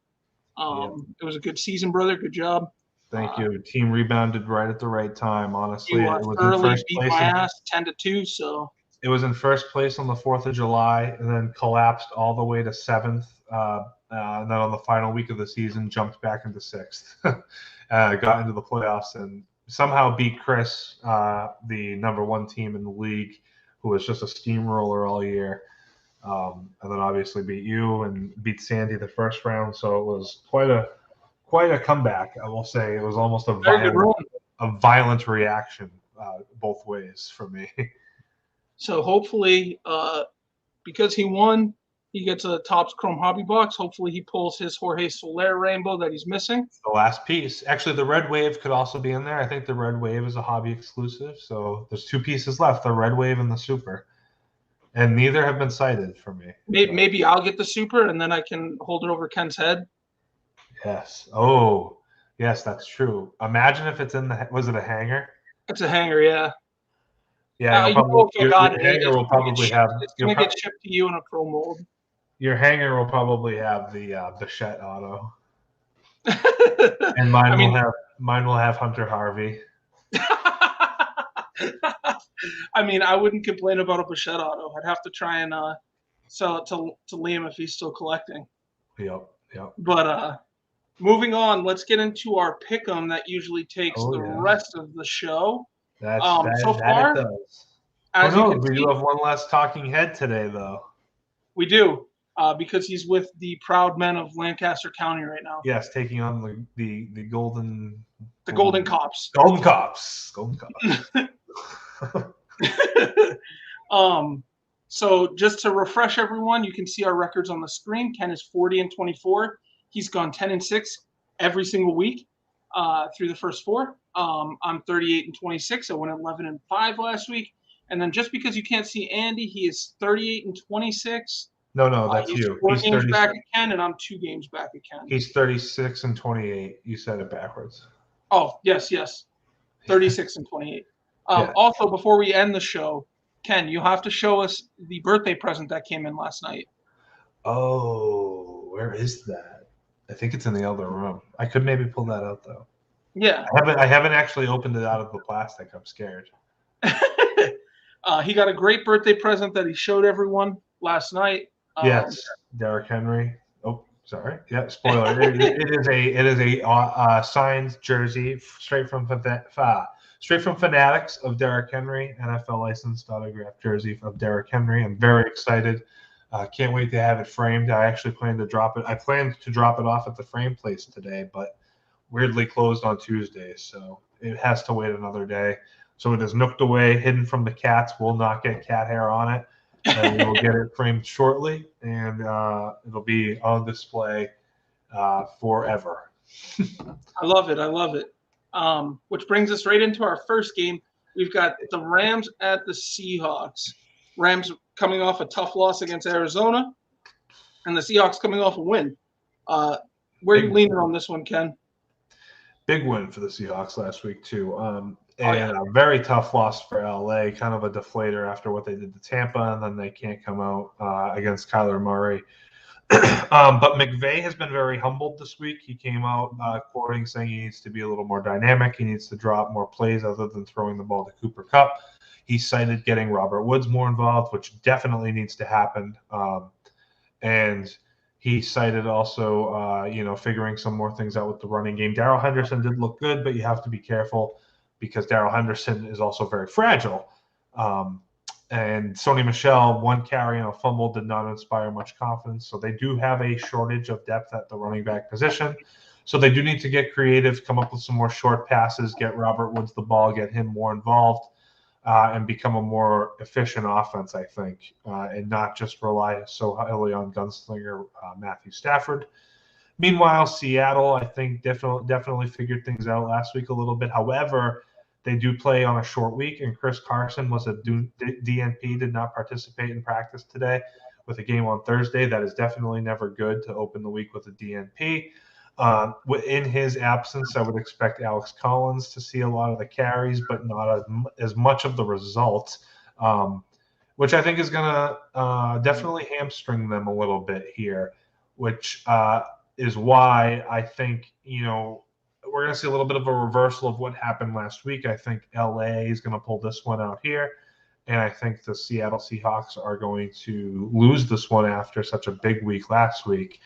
Speaker 2: It was a good season, brother. Good job.
Speaker 3: Thank you. Team rebounded right at the right time. Honestly,
Speaker 2: You
Speaker 3: it was in
Speaker 2: thoroughly
Speaker 3: first
Speaker 2: beat
Speaker 3: place.
Speaker 2: my ass 10-2. So
Speaker 3: it was in first place on the 4th of July, and then collapsed all the way to 7th. And then on the final week of the season, jumped back into 6th. Got into the playoffs and somehow beat Chris, the number 1 team in the league, who was just a steamroller all year. And then obviously beat you and beat Sandy the first round. So it was quite a comeback. I will say it was almost a violent reaction both ways for me.
Speaker 2: So hopefully, because he won, he gets a Topps Chrome Hobby Box. Hopefully he pulls his Jorge Soler rainbow that he's missing.
Speaker 3: The last piece. Actually, the Red Wave could also be in there. I think the Red Wave is a hobby exclusive. So there's 2 pieces left, the Red Wave and the Super. And neither have been cited for me.
Speaker 2: Maybe I'll get the Super, and then I can hold it over Ken's head.
Speaker 3: Yes. Oh, yes, that's true. Imagine if it's in the – was it a hanger?
Speaker 2: It's a hanger, yeah.
Speaker 3: Yeah,
Speaker 2: your
Speaker 3: hanger will probably have –
Speaker 2: it's going to get shipped to you in a pro mold.
Speaker 3: Your hanger will probably have the Bichette auto. And mine will have Hunter Harvey.
Speaker 2: I mean, I wouldn't complain about a Bichette auto. I'd have to try and sell it to Liam if he's still collecting.
Speaker 3: Yep.
Speaker 2: But moving on, let's get into our pick'em that usually takes rest of the show.
Speaker 3: So
Speaker 2: far,
Speaker 3: it does. We do have one less talking head today, though.
Speaker 2: We do, because he's with the proud men of Lancaster County right now.
Speaker 3: Yes, taking on the Golden
Speaker 2: Cops.
Speaker 3: Golden Cops.
Speaker 2: So just to refresh everyone, you can see our records on the screen. Ken is 40-24. He's gone 10-6 every single week through the first 4. I'm 38-26. I went 11-5 last week. And then just because you can't see Andy, he is 38-26.
Speaker 3: No, that's you.
Speaker 2: He's 4 games back at Ken, and I'm 2 games back at Ken.
Speaker 3: He's 36-28. You said it backwards.
Speaker 2: Oh, yes. 36-28. Also, before we end the show, Ken, you have to show us the birthday present that came in last night.
Speaker 3: Oh, where is that? I think it's in the other room. I could maybe pull that out, though.
Speaker 2: Yeah.
Speaker 3: I haven't actually opened it out of the plastic. I'm scared.
Speaker 2: He got a great birthday present that he showed everyone last night.
Speaker 3: Yes, Derrick Henry. Oh, sorry. Yeah, spoiler. it is a signed jersey straight from Fanatics of Derrick Henry, NFL licensed autographed jersey of Derrick Henry. I'm very excited. Can't wait to have it framed. I actually plan to drop it. I planned to drop it off at the frame place today, but weirdly closed on Tuesday, so it has to wait another day. So it is nooked away, hidden from the cats. Will not get cat hair on it. And we'll get it framed shortly, and it'll be on display forever.
Speaker 2: I love it. Which brings us right into our first game. We've got the Rams at the Seahawks. Rams coming off a tough loss against Arizona, and the Seahawks coming off a win. Where are you leaning on this one, Ken?
Speaker 3: Big win for the Seahawks last week, too. A very tough loss for LA, kind of a deflator after what they did to Tampa, and then they can't come out against Kyler Murray. But McVay has been very humbled this week. He came out quoting saying he needs to be a little more dynamic. He needs to drop more plays other than throwing the ball to Cooper Kupp. He cited getting Robert Woods more involved, which definitely needs to happen. And he cited also, figuring some more things out with the running game. Darrell Henderson did look good, but you have to be careful because Darrell Henderson is also very fragile. And Sony Michel, 1 carry and a fumble did not inspire much confidence. So they do have a shortage of depth at the running back position. So they do need to get creative, come up with some more short passes, get Robert Woods the ball, get him more involved, and become a more efficient offense, I think, and not just rely so heavily on gunslinger Matthew Stafford. Meanwhile, Seattle, I think, definitely figured things out last week a little bit. However, they do play on a short week, and Chris Carson was a DNP, did not participate in practice today with a game on Thursday. That is definitely never good to open the week with a DNP. In his absence, I would expect Alex Collins to see a lot of the carries, but not as much of the result. which I think is going to definitely hamstring them a little bit here, which is why I think, we're going to see a little bit of a reversal of what happened last week. I think LA is going to pull this one out here. And I think the Seattle Seahawks are going to lose this one after such a big week last week.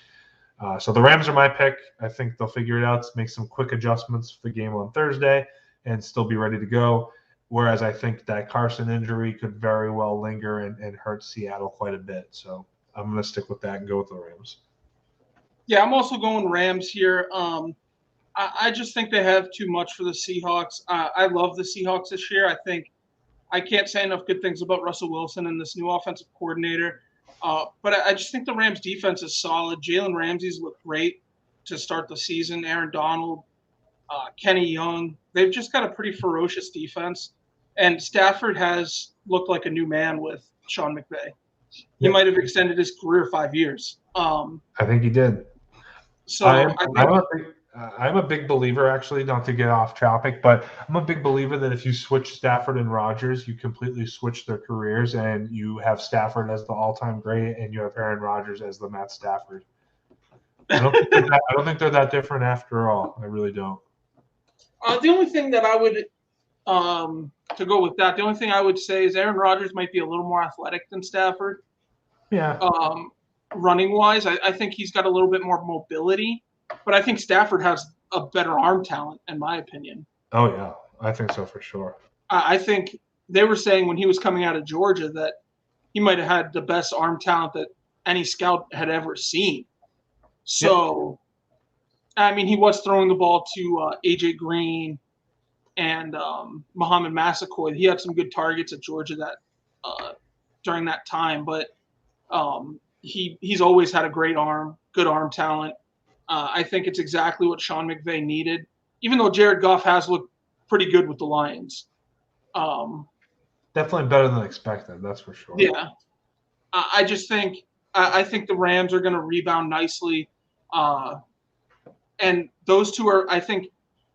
Speaker 3: So the Rams are my pick. I think they'll figure it out, make some quick adjustments for the game on Thursday, and still be ready to go. Whereas I think that Carson injury could very well linger and hurt Seattle quite a bit. So I'm going to stick with that and go with the Rams.
Speaker 2: Yeah, I'm also going Rams here. I just think they have too much for the Seahawks. I love the Seahawks this year. I can't say enough good things about Russell Wilson and this new offensive coordinator. But I just think the Rams defense is solid. Jalen Ramsey's looked great to start the season. Aaron Donald, Kenny Young. They've just got a pretty ferocious defense. And Stafford has looked like a new man with Sean McVay. He might have extended his career 5 years.
Speaker 3: I think he did.
Speaker 2: So
Speaker 3: I'm a big believer, actually, not to get off topic, but I'm a big believer that if you switch Stafford and Rodgers, you completely switch their careers, and you have Stafford as the all-time great, and you have Aaron Rodgers as the Matt Stafford. I don't think they're that different after all. I really don't.
Speaker 2: The only thing that I would to go with that, the only thing I would say is Aaron Rodgers might be a little more athletic than Stafford.
Speaker 3: Yeah.
Speaker 2: Running-wise, I think he's got a little bit more mobility. But I think Stafford has a better arm talent, in my opinion.
Speaker 3: Oh, yeah. I think so for sure.
Speaker 2: I think they were saying when he was coming out of Georgia that he might have had the best arm talent that any scout had ever seen. So, I mean, he was throwing the ball to A.J. Green and Muhammad Massaquoi. He had some good targets at Georgia during that time. But he's always had a great arm, good arm talent. I think it's exactly what Sean McVay needed, even though Jared Goff has looked pretty good with the Lions.
Speaker 3: Definitely better than expected, that's for sure.
Speaker 2: Yeah. I just think I think the Rams are going to rebound nicely. And those two are, I think,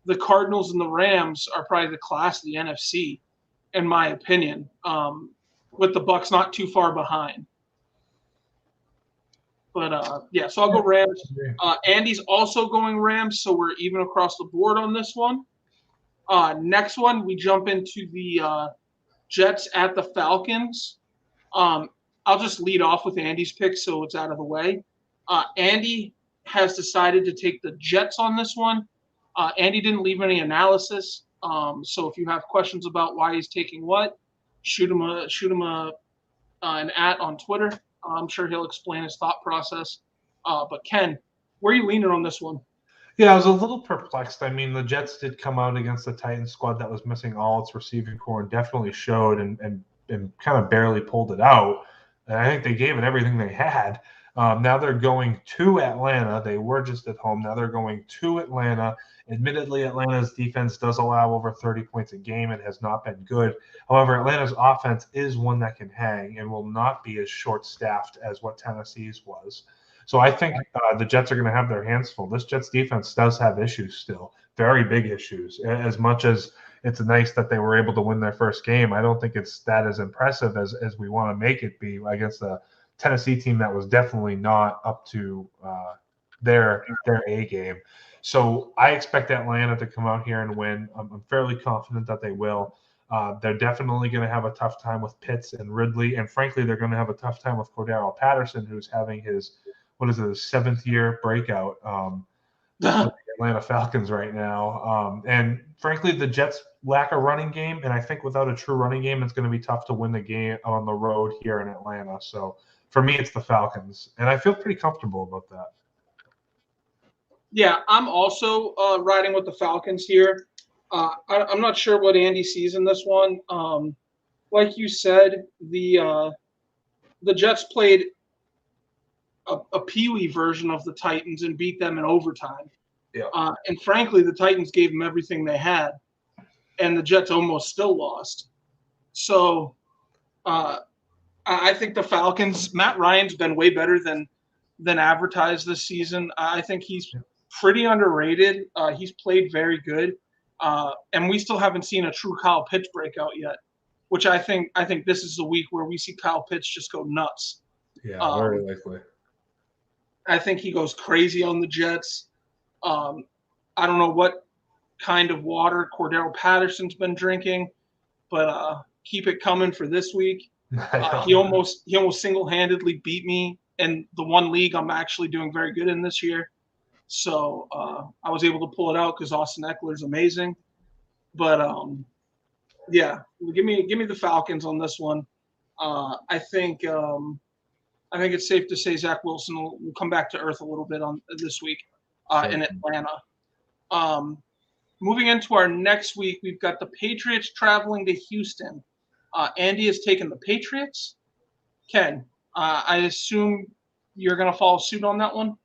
Speaker 2: the Cardinals and the Rams are probably the class of the NFC, in my opinion, with the Bucs not too far behind. But, so I'll go Rams. Andy's also going Rams, so we're even across the board on this one. Next one, we jump into the Jets at the Falcons. I'll just lead off with Andy's pick so it's out of the way. Andy has decided to take the Jets on this one. Andy didn't leave any analysis, so if you have questions about why he's taking what, shoot him an @ on Twitter. I'm sure he'll explain his thought process. But Ken, where are you leaning on this one?
Speaker 3: Yeah, I was a little perplexed. I mean, the Jets did come out against the Titans squad that was missing all its receiving core and definitely showed and kind of barely pulled it out. And I think they gave it everything they had. Now they're going to Atlanta. They were just at home. Now they're going to Atlanta. Admittedly, Atlanta's defense does allow over 30 points a game. It has not been good. However, Atlanta's offense is one that can hang and will not be as short-staffed as what Tennessee's was. So I think the Jets are going to have their hands full. This Jets defense does have issues still, very big issues. As much as it's nice that they were able to win their first game, I don't think it's that as impressive as we want to make it be against a Tennessee team that was definitely not up to their A game. So I expect Atlanta to come out here and win. I'm fairly confident that they will. They're definitely going to have a tough time with Pitts and Ridley, and frankly, they're going to have a tough time with Cordero Patterson, who's having his 7th year breakout with the Atlanta Falcons right now. And frankly, the Jets lack a running game, and I think without a true running game, it's going to be tough to win the game on the road here in Atlanta. So for me, it's the Falcons, and I feel pretty comfortable about that.
Speaker 2: Yeah, I'm also riding with the Falcons here. I'm not sure what Andy sees in this one. Like you said, the Jets played a peewee version of the Titans and beat them in overtime.
Speaker 3: Yeah.
Speaker 2: And frankly, the Titans gave them everything they had, and the Jets almost still lost. So I think the Falcons, Matt Ryan's been way better than advertised this season. I think he's pretty underrated. He's played very good. And we still haven't seen a true Kyle Pitts breakout yet, which I think this is the week where we see Kyle Pitts just go nuts.
Speaker 3: Yeah, very likely.
Speaker 2: I think he goes crazy on the Jets. I don't know what kind of water Cordero Patterson's been drinking, but keep it coming for this week. He almost single-handedly beat me in the one league I'm actually doing very good in this year. So I was able to pull it out because Austin Eckler's amazing. But yeah, give me the Falcons on this one. I think it's safe to say Zach Wilson will come back to earth a little bit on this week in Atlanta. Moving into our next week, we've got the Patriots traveling to Houston. Andy has taken the Patriots. Ken, I assume you're going to follow suit on that one?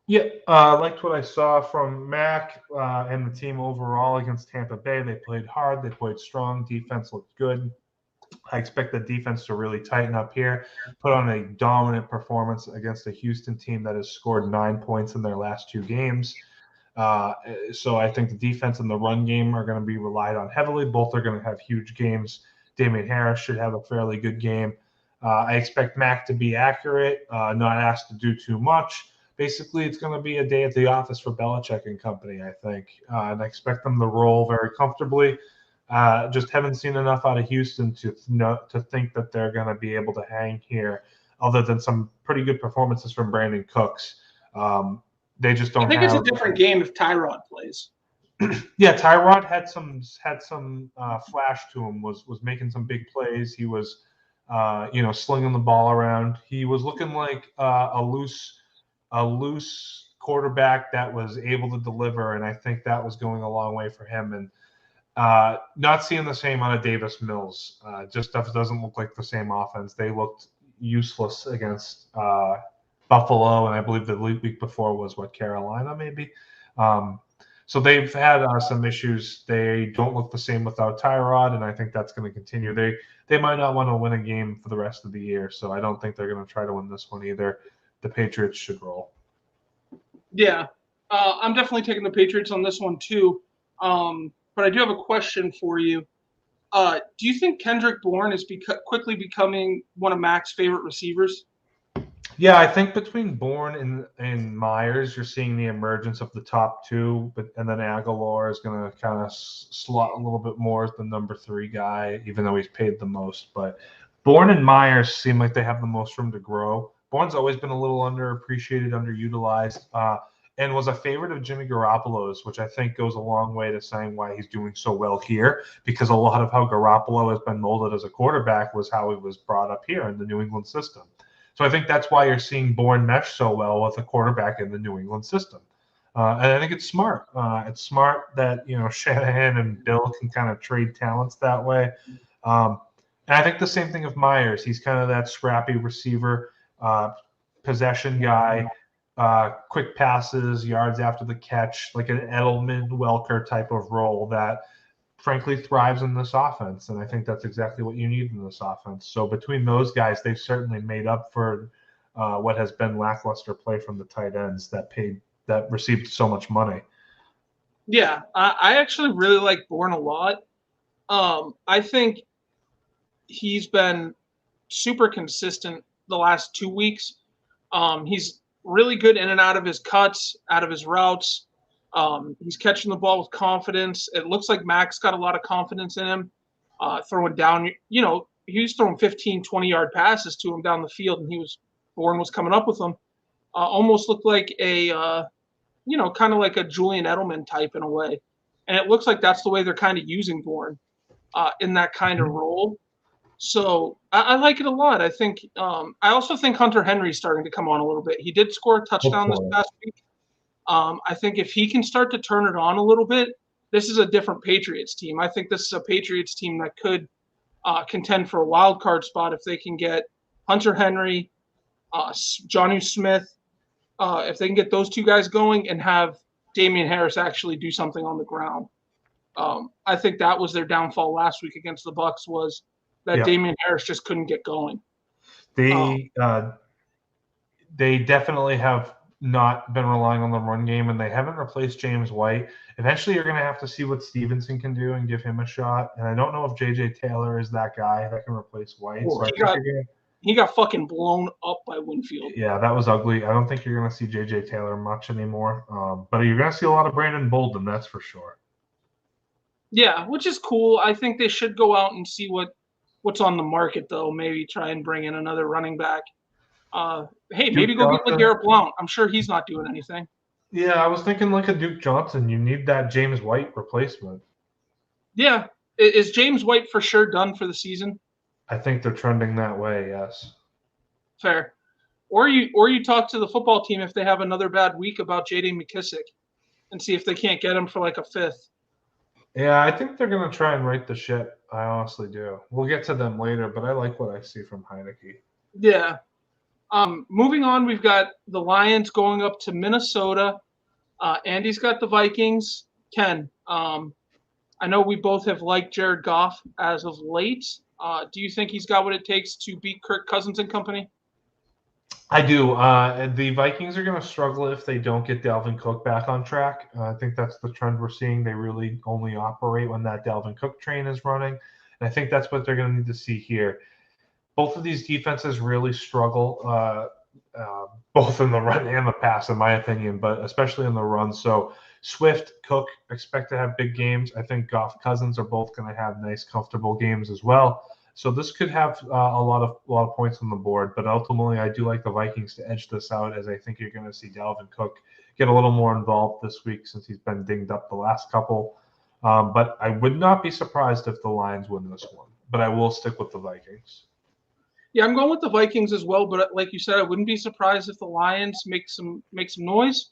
Speaker 3: Yeah, liked what I saw from Mack and the team overall against Tampa Bay. They played hard. They played strong. Defense looked good. I expect the defense to really tighten up here, put on a dominant performance against a Houston team that has scored 9 points in their last 2 games. So I think the defense and the run game are going to be relied on heavily. Both are going to have huge games. Damian Harris should have a fairly good game. I expect Mack to be accurate, not asked to do too much. Basically, it's going to be a day at the office for Belichick and company, I think. And I expect them to roll very comfortably. Just haven't seen enough out of Houston to think that they're going to be able to hang here, other than some pretty good performances from Brandon Cooks. They just don't.
Speaker 2: I think it's a different game if Tyrod plays.
Speaker 3: Yeah, Tyrod had some flash to him. Was making some big plays. He was, slinging the ball around. He was looking like a loose quarterback that was able to deliver, and I think that was going a long way for him. And not seeing the same out of Davis Mills. Just stuff doesn't look like the same offense. They looked useless against Buffalo, and I believe the week before was Carolina maybe. So they've had some issues. They don't look the same without Tyrod, and I think that's going to continue. They might not want to win a game for the rest of the year, so I don't think they're going to try to win this one either. The Patriots should roll.
Speaker 2: Yeah, I'm definitely taking the Patriots on this one too. But I do have a question for you. Do you think Kendrick Bourne is quickly becoming one of Mack's favorite receivers?
Speaker 3: Yeah, I think between Bourne and Myers, you're seeing the emergence of the top 2, and then Aguilar is going to kind of slot a little bit more as the number 3 guy, even though he's paid the most. But Bourne and Myers seem like they have the most room to grow. Bourne's always been a little underappreciated, underutilized, and was a favorite of Jimmy Garoppolo's, which I think goes a long way to saying why he's doing so well here, because a lot of how Garoppolo has been molded as a quarterback was how he was brought up here in the New England system. So I think that's why you're seeing Bourne mesh so well with a quarterback in the New England system. And I think it's smart. It's smart that, Shanahan and Bill can kind of trade talents that way. And I think the same thing of Myers. He's kind of that scrappy receiver, possession guy, quick passes, yards after the catch, like an Edelman, Welker type of role that frankly thrives in this offense. And I think that's exactly what you need in this offense. So between those guys, they've certainly made up for what has been lackluster play from the tight ends that received so much money.
Speaker 2: Yeah, I actually really like Bourne a lot. I think he's been super consistent the last 2 weeks. He's really good in and out of his cuts, out of his routes. He's catching the ball with confidence. It looks like Mack's got a lot of confidence in him. Throwing down, he was throwing 15, 20-yard passes to him down the field, and Bourne was coming up with them. Almost looked like a, kind of like a Julian Edelman type in a way. And it looks like that's the way they're kind of using Bourne in that kind of role. So I like it a lot. I think I also think Hunter Henry's starting to come on a little bit. He did score a touchdown this past week. I think if he can start to turn it on a little bit, this is a different Patriots team. I think this is a Patriots team that could contend for a wild card spot if they can get Hunter Henry, Jonnu Smith, if they can get those 2 guys going and have Damian Harris actually do something on the ground. I think that was their downfall last week against the Bucs was that Damian Harris just couldn't get going.
Speaker 3: They definitely have not been relying on the run game, and they haven't replaced James White. Eventually, you're going to have to see what Stevenson can do and give him a shot. And I don't know if J.J. Taylor is that guy that can replace White.
Speaker 2: Well,
Speaker 3: So I think you're going to
Speaker 2: he got fucking blown up by Winfield.
Speaker 3: Yeah, that was ugly. I don't think you're going to see J.J. Taylor much anymore. But you're going to see a lot of Brandon Bolden, that's for sure.
Speaker 2: Yeah, which is cool. I think they should go out and see what's on the market, though. Maybe try and bring in another running back. Hey, maybe go get LeGarrette Blount. I'm sure he's not doing anything.
Speaker 3: Yeah, I was thinking like a Duke Johnson. You need that James White replacement.
Speaker 2: Yeah. Is James White for sure done for the season?
Speaker 3: I think they're trending that way, yes.
Speaker 2: Fair. Or you talk to the football team if they have another bad week about J.D. McKissick and see if they can't get him for like a fifth.
Speaker 3: Yeah, I think they're going to try and right the ship. I honestly do. We'll get to them later, but I like what I see from Heineke.
Speaker 2: Yeah. Moving on, we've got the Lions going up to Minnesota. Andy's got the Vikings. Ken, I know we both have liked Jared Goff as of late. Do you think he's got what it takes to beat Kirk Cousins and company?
Speaker 3: I do. The Vikings are going to struggle if they don't get Dalvin Cook back on track. I think that's the trend we're seeing. They really only operate when that Dalvin Cook train is running. And I think that's what they're going to need to see here. Both of these defenses really struggle, both in the run and the pass, in my opinion, but especially in the run. So Swift, Cook expect to have big games. I think Goff, Cousins are both going to have nice, comfortable games as well. So this could have a lot of points on the board, but ultimately I do like the Vikings to edge this out, as I think you're going to see Dalvin Cook get a little more involved this week since he's been dinged up the last couple. But I would not be surprised if the Lions win this one, but I will stick with the Vikings.
Speaker 2: Yeah, I'm going with the Vikings as well, but like you said, I wouldn't be surprised if the Lions make some noise.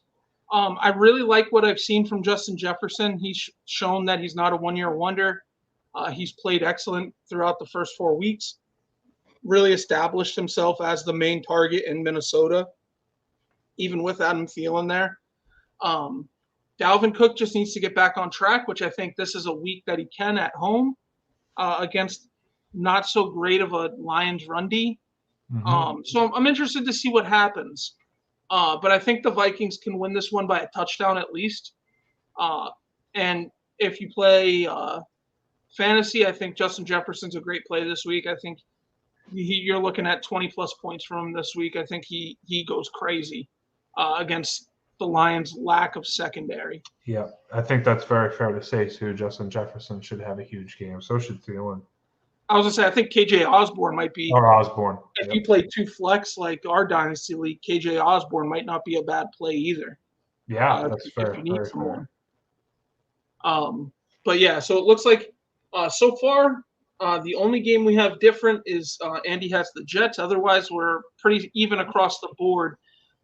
Speaker 2: I really like what I've seen from Justin Jefferson. He's shown that he's not a one-year wonder. He's played excellent throughout the first 4 weeks, really established himself as the main target in Minnesota, even with Adam Thielen there. Dalvin Cook just needs to get back on track, which I think this is a week that he can at home against not so great of a Lions run D. Mm-hmm. So I'm interested to see what happens. But I think the Vikings can win this one by a touchdown at least. And if you play fantasy, I think Justin Jefferson's a great play this week. I think you're looking at 20-plus points from him this week. I think he goes crazy against the Lions' lack of secondary.
Speaker 3: Yeah, I think that's very fair to say, too. Justin Jefferson should have a huge game. So should Thielen.
Speaker 2: I was going to say, I think KJ Osborne might be.
Speaker 3: Or Osborne.
Speaker 2: If you play two flex like our Dynasty League, KJ Osborne might not be a bad play either.
Speaker 3: Yeah, that's fair.
Speaker 2: If you need someone. But yeah, so it looks like so far the only game we have different is Andy has the Jets. Otherwise, we're pretty even across the board.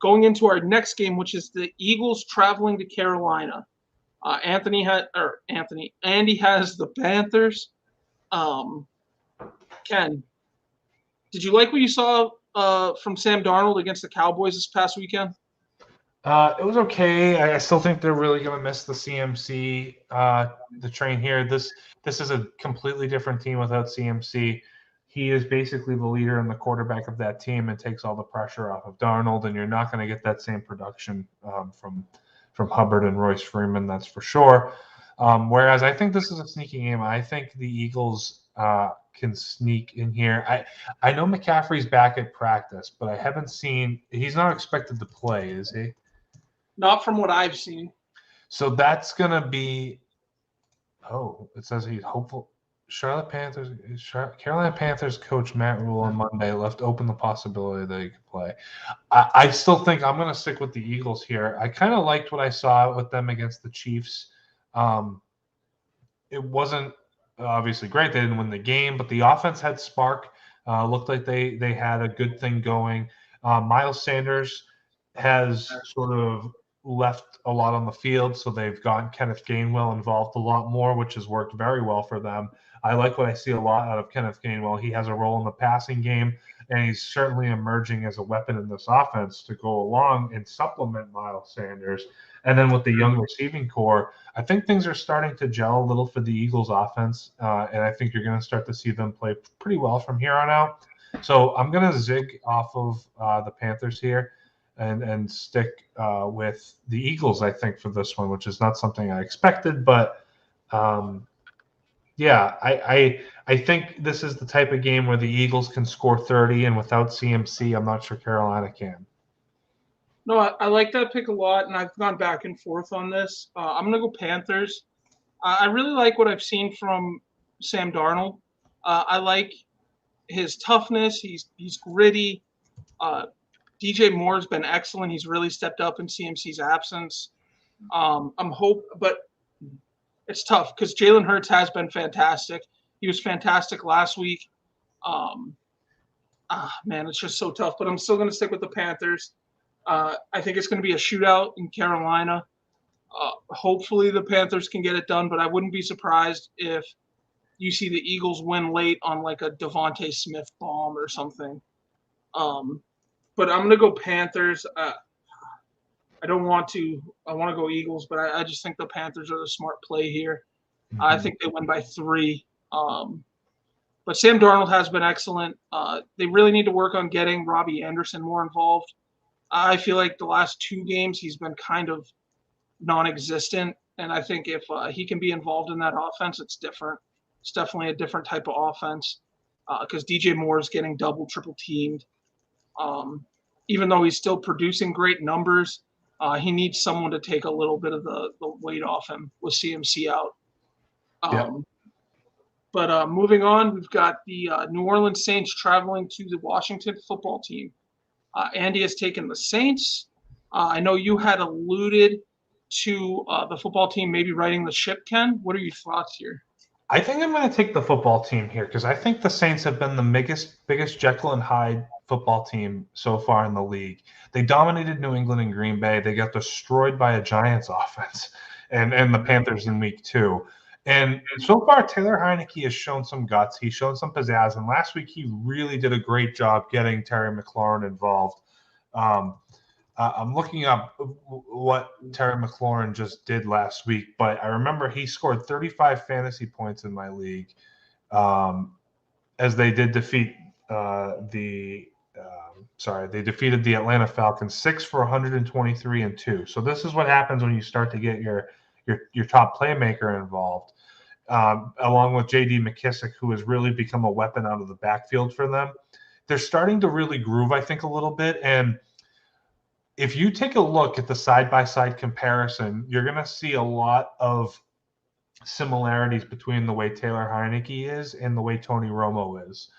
Speaker 2: Going into our next game, which is the Eagles traveling to Carolina. Andy has the Panthers. Ken, did you like what you saw from Sam Darnold against the Cowboys this past weekend?
Speaker 3: It was okay. I still think they're really going to miss the CMC, the train here. This is a completely different team without CMC. He is basically the leader and the quarterback of that team and takes all the pressure off of Darnold, and you're not going to get that same production from Hubbard and Royce Freeman, that's for sure. Whereas I think this is a sneaky game. I think the Eagles can sneak in here. I know McCaffrey's back at practice, but I haven't seen – he's not expected to play, is he?
Speaker 2: Not from what I've seen.
Speaker 3: So that's going to be – it says he's hopeful. Carolina Panthers coach Matt Rule on Monday left open the possibility that he could play. I still think I'm going to stick with the Eagles here. I kind of liked what I saw with them against the Chiefs. It wasn't obviously great. They didn't win the game, but the offense had spark. Looked like they had a good thing going. Miles Sanders has sort of left a lot on the field, so they've gotten Kenneth Gainwell involved a lot more, which has worked very well for them. I like what I see a lot out of Kenneth Gainwell. He has a role in the passing game, and he's certainly emerging as a weapon in this offense to go along and supplement Miles Sanders. And then with the young receiving core, I think things are starting to gel a little for the Eagles offense, and I think you're going to start to see them play pretty well from here on out. So I'm going to zig off of the Panthers here. and stick with the Eagles, I think, for this one, which is not something I expected. But, yeah, I think this is the type of game where the Eagles can score 30, and without CMC, I'm not sure Carolina can.
Speaker 2: No, I like that pick a lot, and I've gone back and forth on this. I'm going to go Panthers. I really like what I've seen from Sam Darnold. I like his toughness. He's gritty. DJ Moore's been excellent. He's really stepped up in CMC's absence. But it's tough because Jalen Hurts has been fantastic. He was fantastic last week. Man, it's just so tough. But I'm still going to stick with the Panthers. I think it's going to be a shootout in Carolina. Hopefully the Panthers can get it done, but I wouldn't be surprised if you see the Eagles win late on like a Devontae Smith bomb or something. But I'm going to go Panthers. I want to go Eagles, but I just think the Panthers are the smart play here. Mm-hmm. I think they win by 3. But Sam Darnold has been excellent. They really need to work on getting Robbie Anderson more involved. I feel like the last 2 games he's been kind of non-existent, and I think if he can be involved in that offense, it's different. It's definitely a different type of offense because DJ Moore is getting double, triple teamed. Even though he's still producing great numbers, he needs someone to take a little bit of the weight off him with CMC out. But moving on, we've got the New Orleans Saints traveling to the Washington football team. Andy has taken the Saints. I know you had alluded to the football team maybe riding the ship, Ken. What are your thoughts here?
Speaker 3: I think I'm going to take the football team here because I think the Saints have been the biggest Jekyll and Hyde football team so far in the league. They dominated New England and Green Bay. They got destroyed by a Giants offense and the Panthers in week 2. And so far, Taylor Heineke has shown some guts. He's shown some pizzazz. And last week, he really did a great job getting Terry McLaurin involved. I'm looking up what Terry McLaurin just did last week, but I remember he scored 35 fantasy points in my league as they did defeat they defeated the Atlanta Falcons 6 for 123 and 2. So this is what happens when you start to get your top playmaker involved, along with J.D. McKissick, who has really become a weapon out of the backfield for them. They're starting to really groove, I think, a little bit. And if you take a look at the side-by-side comparison, you're going to see a lot of similarities between the way Taylor Heineke is and the way Tony Romo is.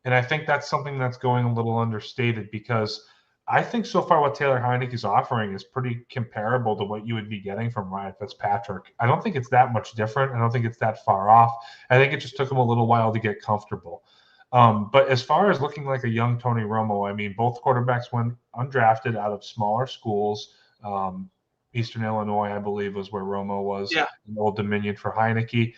Speaker 3: And I think that's something that's going a little understated because I think so far what Taylor Heineke is offering is pretty comparable to what you would be getting from Ryan Fitzpatrick. I don't think it's that much different. I don't think it's that far off. I think it just took him a little while to get comfortable. But as far as looking like a young Tony Romo, I mean, both quarterbacks went undrafted out of smaller schools. Eastern Illinois, I believe, was where Romo was.
Speaker 2: Yeah.
Speaker 3: In Old Dominion for Heineke.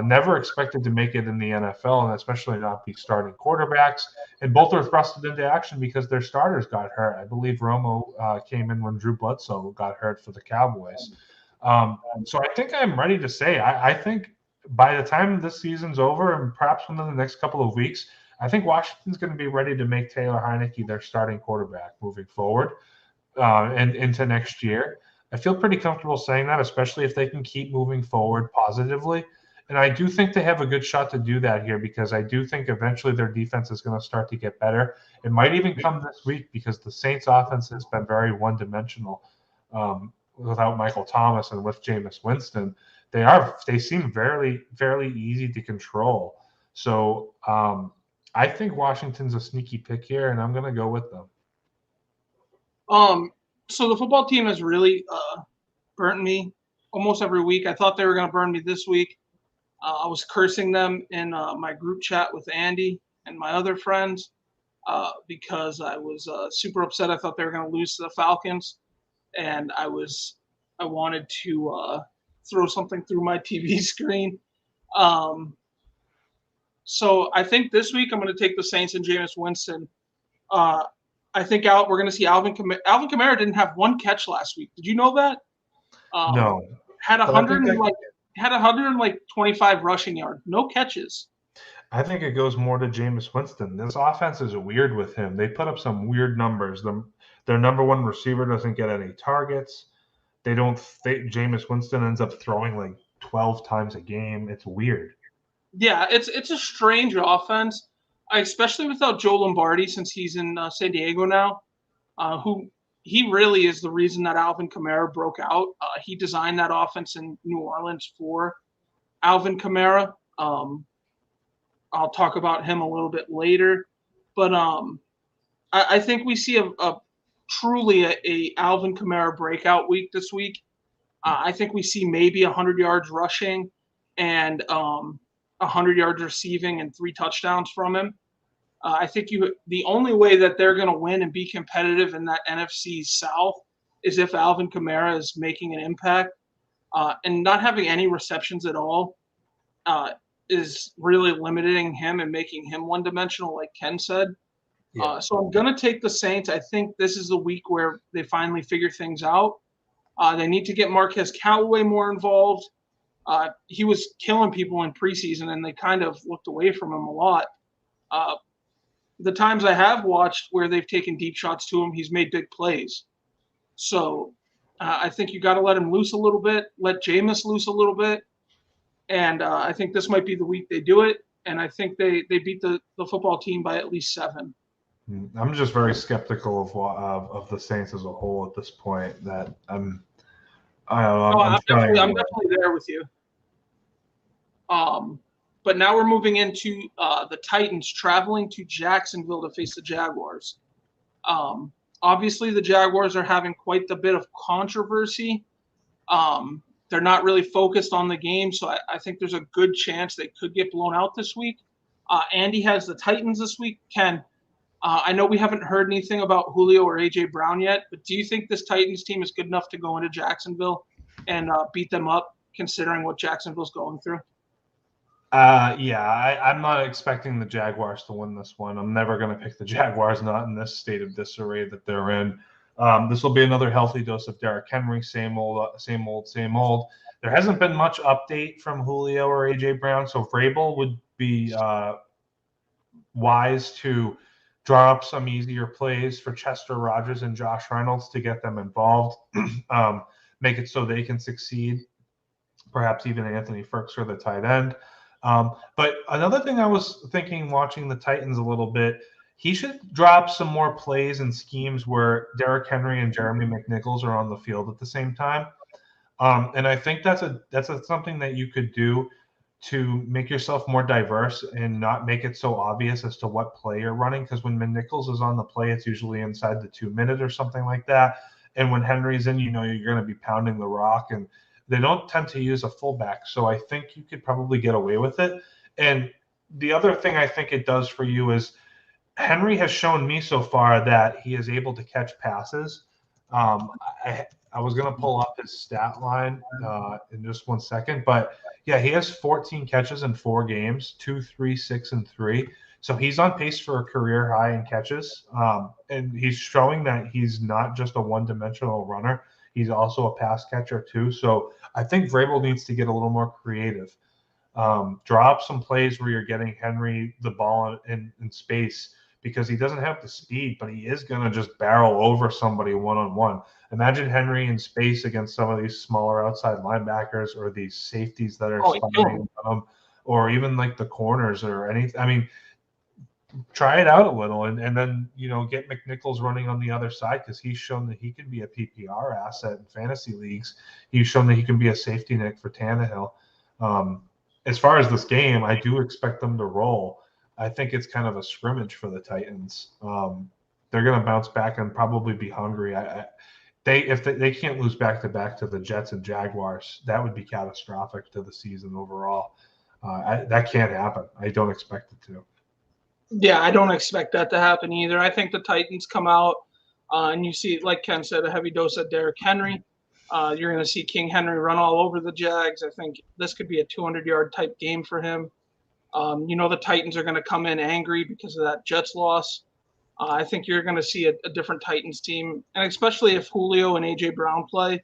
Speaker 3: Never expected to make it in the NFL, and especially not be starting quarterbacks. And both were thrusted into action because their starters got hurt. I believe Romo came in when Drew Bledsoe got hurt for the Cowboys. So I think I'm ready to say I think by the time this season's over and perhaps within the next couple of weeks, I think Washington's going to be ready to make Taylor Heineke their starting quarterback moving forward and into next year. I feel pretty comfortable saying that, especially if they can keep moving forward positively. And I do think they have a good shot to do that here because I do think eventually their defense is going to start to get better. It might even come this week because the Saints offense has been very one-dimensional without Michael Thomas and with Jameis Winston. They seem fairly easy to control. So I think Washington's a sneaky pick here, and I'm going to go with them.
Speaker 2: So the football team has really burnt me almost every week. I thought they were going to burn me this week. I was cursing them in my group chat with Andy and my other friends because I was super upset. I thought they were going to lose to the Falcons, and I wanted to throw something through my TV screen. So I think this week I'm going to take the Saints and Jameis Winston. I think we're going to see Alvin Kamara. Alvin Kamara didn't have one catch last week. Did you know that?
Speaker 3: No.
Speaker 2: Had 125 rushing yards, no catches.
Speaker 3: I think it goes more to Jameis Winston. This offense is weird with him. They put up some weird numbers. Their number one receiver doesn't get any targets. Jameis Winston ends up throwing like 12 times a game. It's weird.
Speaker 2: Yeah, it's a strange offense, especially without Joe Lombardi since he's in San Diego now, who he really is the reason that Alvin Kamara broke out. He designed that offense in New Orleans for Alvin Kamara. I'll talk about him a little bit later, but I think we see a truly a Alvin Kamara breakout week this week. I think we see maybe 100 yards rushing and 100 yards receiving and 3 touchdowns from him. I think the only way that they're going to win and be competitive in that NFC South is if Alvin Kamara is making an impact, and not having any receptions at all is really limiting him and making him one-dimensional, like Ken said. Yeah. So I'm going to take the Saints. I think this is the week where they finally figure things out. They need to get Marquez Callaway more involved. He was killing people in preseason, and they kind of looked away from him a lot. The times I have watched where they've taken deep shots to him, he's made big plays. So I think you got to let him loose a little bit, let Jameis loose a little bit. And I think this might be the week they do it. And I think they beat the football team by at least 7.
Speaker 3: I'm just very skeptical of the Saints as a whole at this point. That I'm
Speaker 2: definitely there with you. But now we're moving into the Titans traveling to Jacksonville to face the Jaguars. Obviously, the Jaguars are having quite the bit of controversy. They're not really focused on the game, so I think there's a good chance they could get blown out this week. Andy has the Titans this week. Ken, I know we haven't heard anything about Julio or A.J. Brown yet, but do you think this Titans team is good enough to go into Jacksonville and beat them up, considering what Jacksonville's going through?
Speaker 3: I'm not expecting the Jaguars to win this one. I'm never going to pick the Jaguars, not in this state of disarray that they're in. This will be another healthy dose of Derrick Henry, same old. There hasn't been much update from Julio or A.J. Brown, so Vrabel would be wise to draw up some easier plays for Chester Rogers and Josh Reynolds to get them involved, make it so they can succeed, perhaps even Anthony Firkser, the tight end. But another thing I was thinking watching the Titans a little bit, he should drop some more plays and schemes where Derrick Henry and Jeremy McNichols are on the field at the same time. And I think that's something that you could do to make yourself more diverse and not make it so obvious as to what play you're running. Because when McNichols is on the play, it's usually inside the 2-minute or something like that. And when Henry's in, you're going to be pounding the rock, and they don't tend to use a fullback. So I think you could probably get away with it. And the other thing I think it does for you is Henry has shown me so far that he is able to catch passes. I was going to pull up his stat line in just 1 second, but yeah, he has 14 catches in 4 games, 2, 3, 6, and 3. So he's on pace for a career high in catches. And he's showing that he's not just a one-dimensional runner. He's also a pass catcher too. So I think Vrabel needs to get a little more creative. Draw up some plays where you're getting Henry the ball in space, because he doesn't have the speed, but he is going to just barrel over somebody one-on-one. Imagine Henry in space against some of these smaller outside linebackers or these safeties that are spying on him, or even like the corners or anything. I mean, try it out a little, and then, get McNichols running on the other side, because he's shown that he can be a PPR asset in fantasy leagues. He's shown that he can be a safety net for Tannehill. As far as this game, I do expect them to roll. I think it's kind of a scrimmage for the Titans. They're going to bounce back and probably be hungry. If they can't lose back-to-back to the Jets and Jaguars, that would be catastrophic to the season overall. That can't happen. I don't expect it to.
Speaker 2: Yeah, I don't expect that to happen either. I think the Titans come out and you see, like Ken said, a heavy dose of Derrick Henry. You're going to see King Henry run all over the Jags. I think this could be a 200-yard type game for him. The Titans are going to come in angry because of that Jets loss. I think you're going to see a different Titans team, and especially if Julio and A.J. Brown play,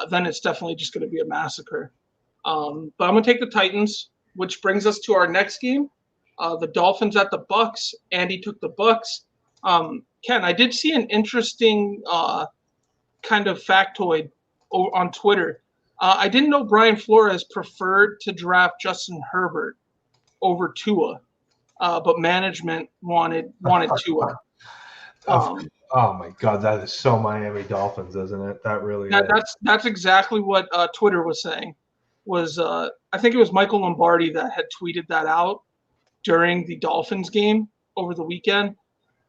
Speaker 2: then it's definitely just going to be a massacre. But I'm going to take the Titans, which brings us to our next game. The Dolphins at the Bucks. Andy took the Bucks. Ken, I did see an interesting kind of factoid on Twitter. I didn't know Brian Flores preferred to draft Justin Herbert over Tua, but management wanted Tua.
Speaker 3: Oh my God, that is so Miami Dolphins, isn't it? That really is.
Speaker 2: That's exactly what Twitter was saying. I think it was Michael Lombardi that had tweeted that out during the Dolphins game over the weekend.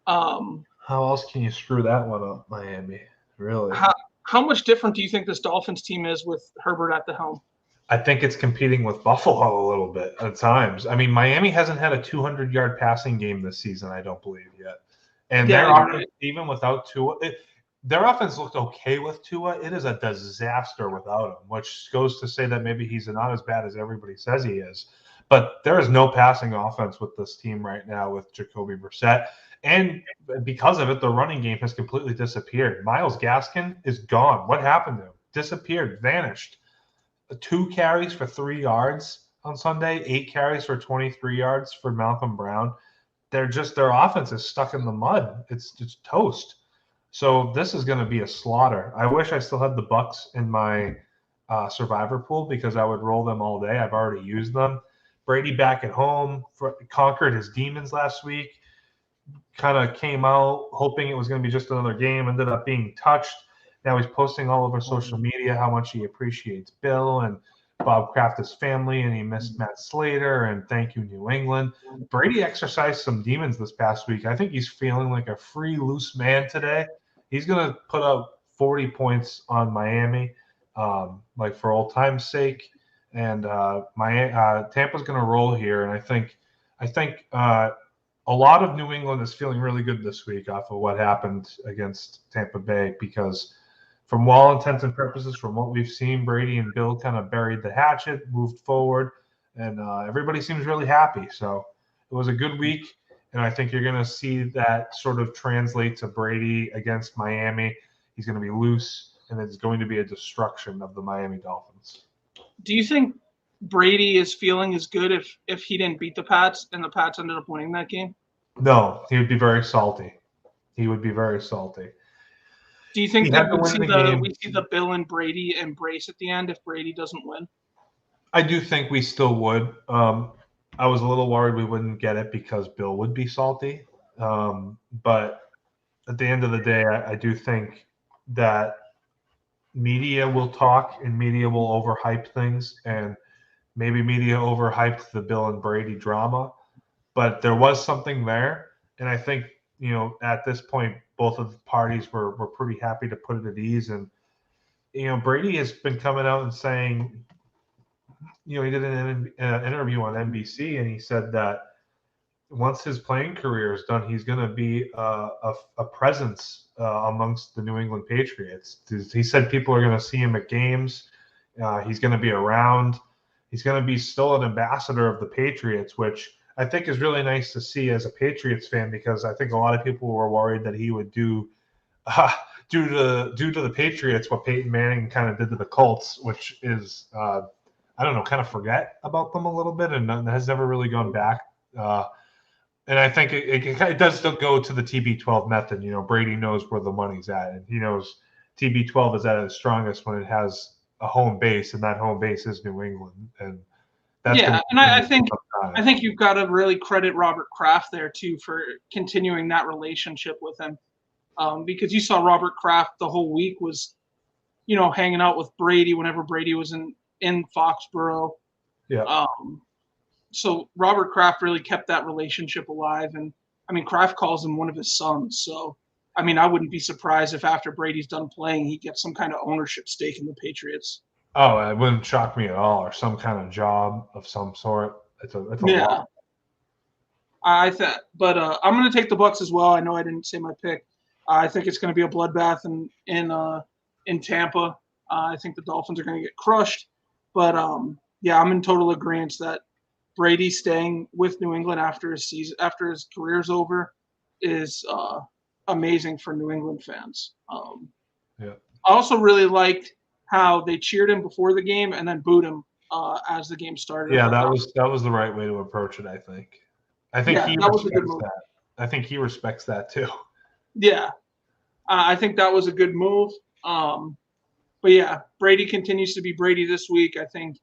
Speaker 3: How else can you screw that one up, Miami? Really?
Speaker 2: How much different do you think this Dolphins team is with Herbert at the helm?
Speaker 3: I think it's competing with Buffalo a little bit at times. I mean, Miami hasn't had a 200-yard passing game this season, I don't believe yet. And their offense, even without Tua, their offense looked okay with Tua. It is a disaster without him, which goes to say that maybe he's not as bad as everybody says he is. But there is no passing offense with this team right now with Jacoby Brissett. And because of it, the running game has completely disappeared. Myles Gaskin is gone. What happened to him? Disappeared, vanished. 2 carries for 3 yards on Sunday, 8 carries for 23 yards for Malcolm Brown. Their offense is stuck in the mud. It's just toast. So this is going to be a slaughter. I wish I still had the Bucs in my survivor pool because I would roll them all day. I've already used them. Brady back at home conquered his demons last week. Kind of came out hoping it was going to be just another game. Ended up being touched. Now he's posting all over social media how much he appreciates Bill and Bob Kraft, his family, and he missed Matt Slater, and thank you, New England. Brady exercised some demons this past week. I think he's feeling like a free, loose man today. He's going to put up 40 points on Miami, like for old time's sake. And Tampa's going to roll here, and I think a lot of New England is feeling really good this week off of what happened against Tampa Bay because from all intents and purposes, from what we've seen, Brady and Bill kind of buried the hatchet, moved forward, and everybody seems really happy. So it was a good week, and I think you're going to see that sort of translate to Brady against Miami. He's going to be loose, and it's going to be a destruction of the Miami Dolphins.
Speaker 2: Do you think Brady is feeling as good if he didn't beat the Pats and the Pats ended up winning that game?
Speaker 3: No, he would be very salty. He would be very salty.
Speaker 2: Do you think that we see the Bill and Brady embrace at the end if Brady doesn't win?
Speaker 3: I do think we still would. I was a little worried we wouldn't get it because Bill would be salty. But at the end of the day, I do think that media will talk and media will overhype things. And maybe media overhyped the Bill and Brady drama. But there was something there. And I think, at this point, both of the parties were pretty happy to put it at ease. And, Brady has been coming out and saying, he did an interview on NBC, and he said that once his playing career is done, he's going to be a presence amongst the New England Patriots. He said people are going to see him at games. He's going to be around. He's going to be still an ambassador of the Patriots, which I think is really nice to see as a Patriots fan, because I think a lot of people were worried that he would do to the Patriots what Peyton Manning kind of did to the Colts, which is kind of forget about them a little bit and has never really gone back. And I think it does still go to the TB12 method. Brady knows where the money's at, and he knows TB12 is at its strongest when it has a home base, and that home base is New England. And that's
Speaker 2: I think you've got to really credit Robert Kraft there too for continuing that relationship with him, because you saw Robert Kraft the whole week was, hanging out with Brady whenever Brady was in Foxborough.
Speaker 3: Yeah.
Speaker 2: So Robert Kraft really kept that relationship alive, and Kraft calls him one of his sons. So I wouldn't be surprised if after Brady's done playing, he gets some kind of ownership stake in the Patriots.
Speaker 3: Oh, it wouldn't shock me at all, or some kind of job of some sort. It's a lot.
Speaker 2: I'm going to take the Bucs as well. I know I didn't say my pick. I think it's going to be a bloodbath in Tampa. I think the Dolphins are going to get crushed. But I'm in total agreement that Brady staying with New England after his career's over is amazing for New England fans. I also really liked how they cheered him before the game and then booed him as the game started.
Speaker 3: Yeah, that was the right way to approach it. I think he respects that. I think he respects that too.
Speaker 2: Yeah, I think that was a good move. But yeah, Brady continues to be Brady this week. I think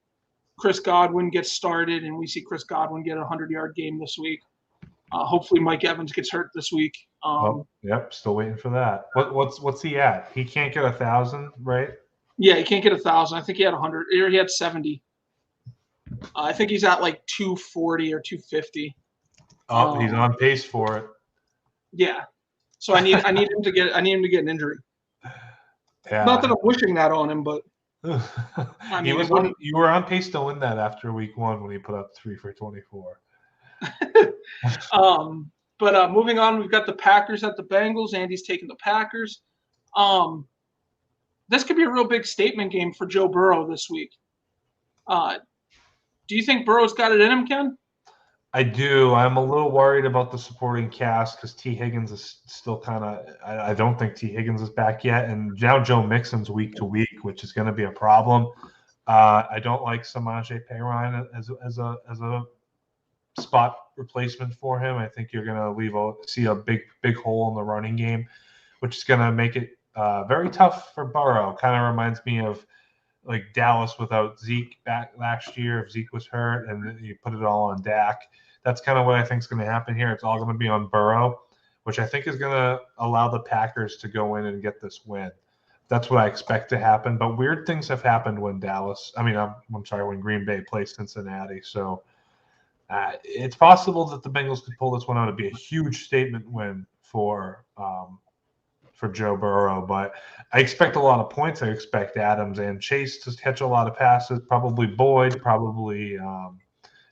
Speaker 2: Chris Godwin gets started, and we see Chris Godwin get a 100-yard game this week. Hopefully, Mike Evans gets hurt this week.
Speaker 3: Yep, still waiting for that. What's he at? He can't get 1,000, right?
Speaker 2: Yeah, he can't get 1,000. I think he had 100, or he had 70. I think he's at like 240 or 250.
Speaker 3: He's on pace for it.
Speaker 2: Yeah, so I need him to get an injury.
Speaker 3: Yeah.
Speaker 2: Not that I'm wishing that on him, but
Speaker 3: I mean, you were on pace to win that after week 1 when he put up 3 for 24.
Speaker 2: But moving on, we've got the Packers at the Bengals. Andy's taking the Packers. This could be a real big statement game for Joe Burrow this week. Do you think Burrow's got it in him, Ken?
Speaker 3: I do. I'm a little worried about the supporting cast because T. Higgins is still kind of – I don't think T. Higgins is back yet. And now Joe Mixon's week to week, which is going to be a problem. I don't like Samaje Perine as a spot replacement for him. I think you're going to see a big hole in the running game, which is going to make it very tough for Burrow. Kind of reminds me of like Dallas without Zeke back last year. If Zeke was hurt and you put it all on Dak. That's kind of what I think is going to happen here. It's all going to be on Burrow, which I think is going to allow the Packers to go in and get this win. That's what I expect to happen. But weird things have happened when when Green Bay plays Cincinnati. So it's possible that the Bengals could pull this one out. It'd be a huge statement win for Joe Burrow. But I expect a lot of points. I expect Adams and Chase to catch a lot of passes. Probably Boyd. Probably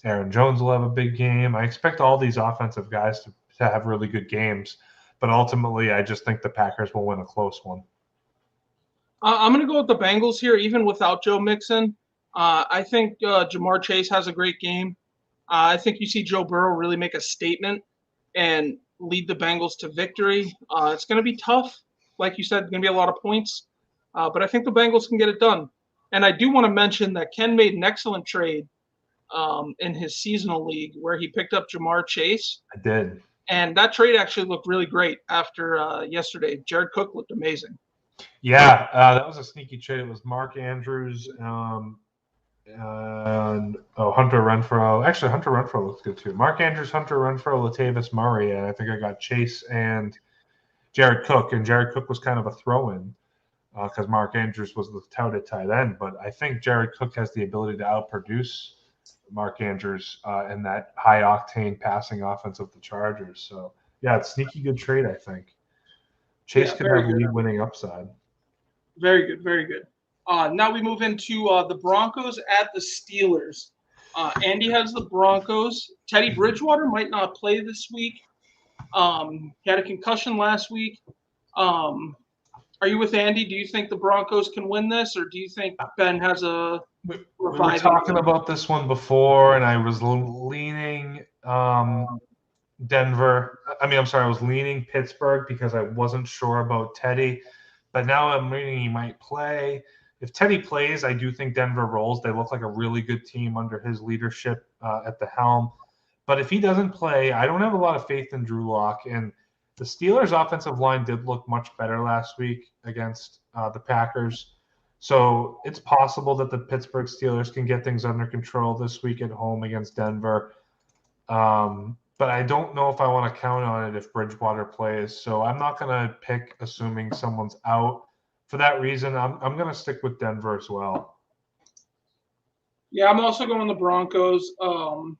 Speaker 3: Aaron Jones will have a big game. I expect all these offensive guys to have really good games. But ultimately, I just think the Packers will win a close one.
Speaker 2: I'm going to go with the Bengals here, even without Joe Mixon. I think Jamar Chase has a great game. I think you see Joe Burrow really make a statement and lead the Bengals to victory. It's going to be tough. Like you said, going to be a lot of points. But I think the Bengals can get it done. And I do want to mention that Ken made an excellent trade in his seasonal league where he picked up Jamar Chase.
Speaker 3: I did. And
Speaker 2: that trade actually looked really great after yesterday. Jared Cook looked amazing.
Speaker 3: Yeah, that was a sneaky trade. It was Mark Andrews and Hunter Renfrow. Actually, Hunter Renfrow looks good too. Mark Andrews, Hunter Renfrow, Latavius Murray, and I think I got Chase and Jared Cook. And Jared Cook was kind of a throw-in because Mark Andrews was the touted tight end. But I think Jared Cook has the ability to outproduce Mark Andrews in that high-octane passing offense of the Chargers. So, yeah, it's sneaky good trade, I think. Chase could have league-winning upside.
Speaker 2: Very good, very good. Now we move into the Broncos at the Steelers. Andy has the Broncos. Teddy Bridgewater might not play this week. He had a concussion last week. Are you with Andy? Do you think the Broncos can win this, or do you think Ben has a
Speaker 3: We were talking about this one before, and I was leaning Denver. I was leaning Pittsburgh because I wasn't sure about Teddy. But now I'm reading he might play. If Teddy plays, I do think Denver rolls. They look like a really good team under his leadership at the helm. But if he doesn't play, I don't have a lot of faith in Drew Lock. And the Steelers' offensive line did look much better last week against the Packers. So it's possible that the Pittsburgh Steelers can get things under control this week at home against Denver. But I don't know if I want to count on it if Bridgewater plays. So I'm not going to pick assuming someone's out. For that reason, I'm going to stick with Denver as well.
Speaker 2: Yeah, I'm also going the Broncos. I'm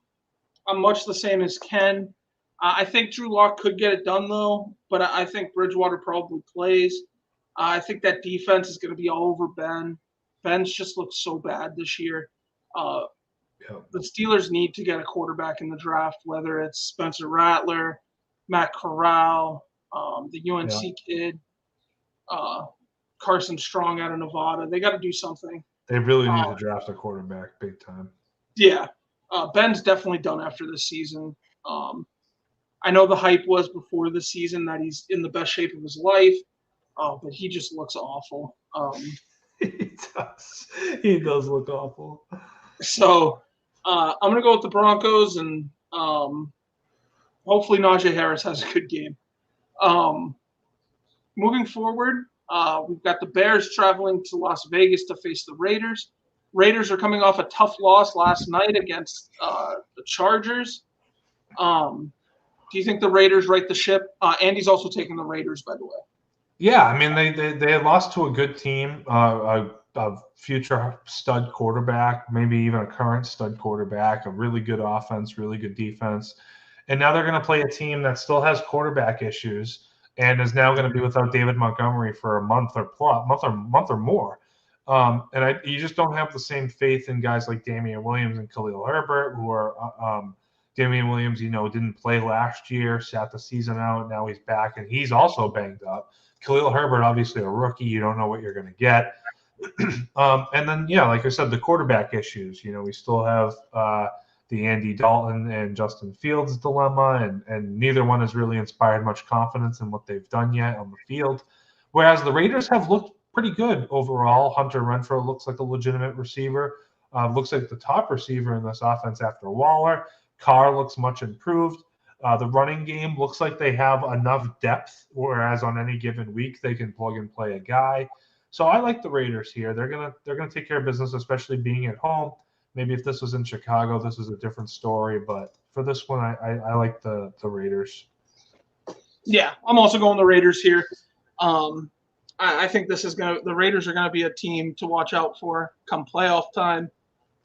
Speaker 2: much the same as Ken. I think Drew Lock could get it done, though. But I think Bridgewater probably plays. I think that defense is going to be all over Ben. Ben's just looked so bad this year. The Steelers need to get a quarterback in the draft, whether it's Spencer Rattler, Matt Corral, the UNC kid, Carson Strong out of Nevada. They got to do something.
Speaker 3: They really need to draft a quarterback big time.
Speaker 2: Yeah. Ben's definitely done after this season. I know the hype was before the season that he's in the best shape of his life, but he just looks awful.
Speaker 3: He does look awful.
Speaker 2: So I'm going to go with the Broncos, and hopefully Najee Harris has a good game. moving forward, we've got the Bears traveling to Las Vegas to face the Raiders. Raiders are coming off a tough loss last night against the Chargers. Do you think the Raiders right the ship? Andy's also taking the Raiders, by the way.
Speaker 3: Yeah, I mean they had lost to a good team, a future stud quarterback, maybe even a current stud quarterback, a really good offense, really good defense, and now they're going to play a team that still has quarterback issues and is now going to be without David Montgomery for a month or more. You just don't have the same faith in guys like Damian Williams and Khalil Herbert, who are Damian Williams, didn't play last year, sat the season out. Now he's back, and he's also banged up. Khalil Herbert, obviously a rookie. You don't know what you're going to get. And then, like I said, the quarterback issues. We still have the Andy Dalton and Justin Fields dilemma, and neither one has really inspired much confidence in what they've done yet on the field. Whereas the Raiders have looked pretty good overall. Hunter Renfrow looks like a legitimate receiver. Looks like the top receiver in this offense after Waller. Carr looks much improved. The running game looks like they have enough depth, whereas on any given week they can plug and play a guy. So I like the Raiders here. They're gonna take care of business, especially being at home. Maybe if this was in Chicago, this is a different story. But for this one, I like the Raiders.
Speaker 2: Yeah, I'm also going the Raiders here. I think the Raiders are gonna be a team to watch out for come playoff time.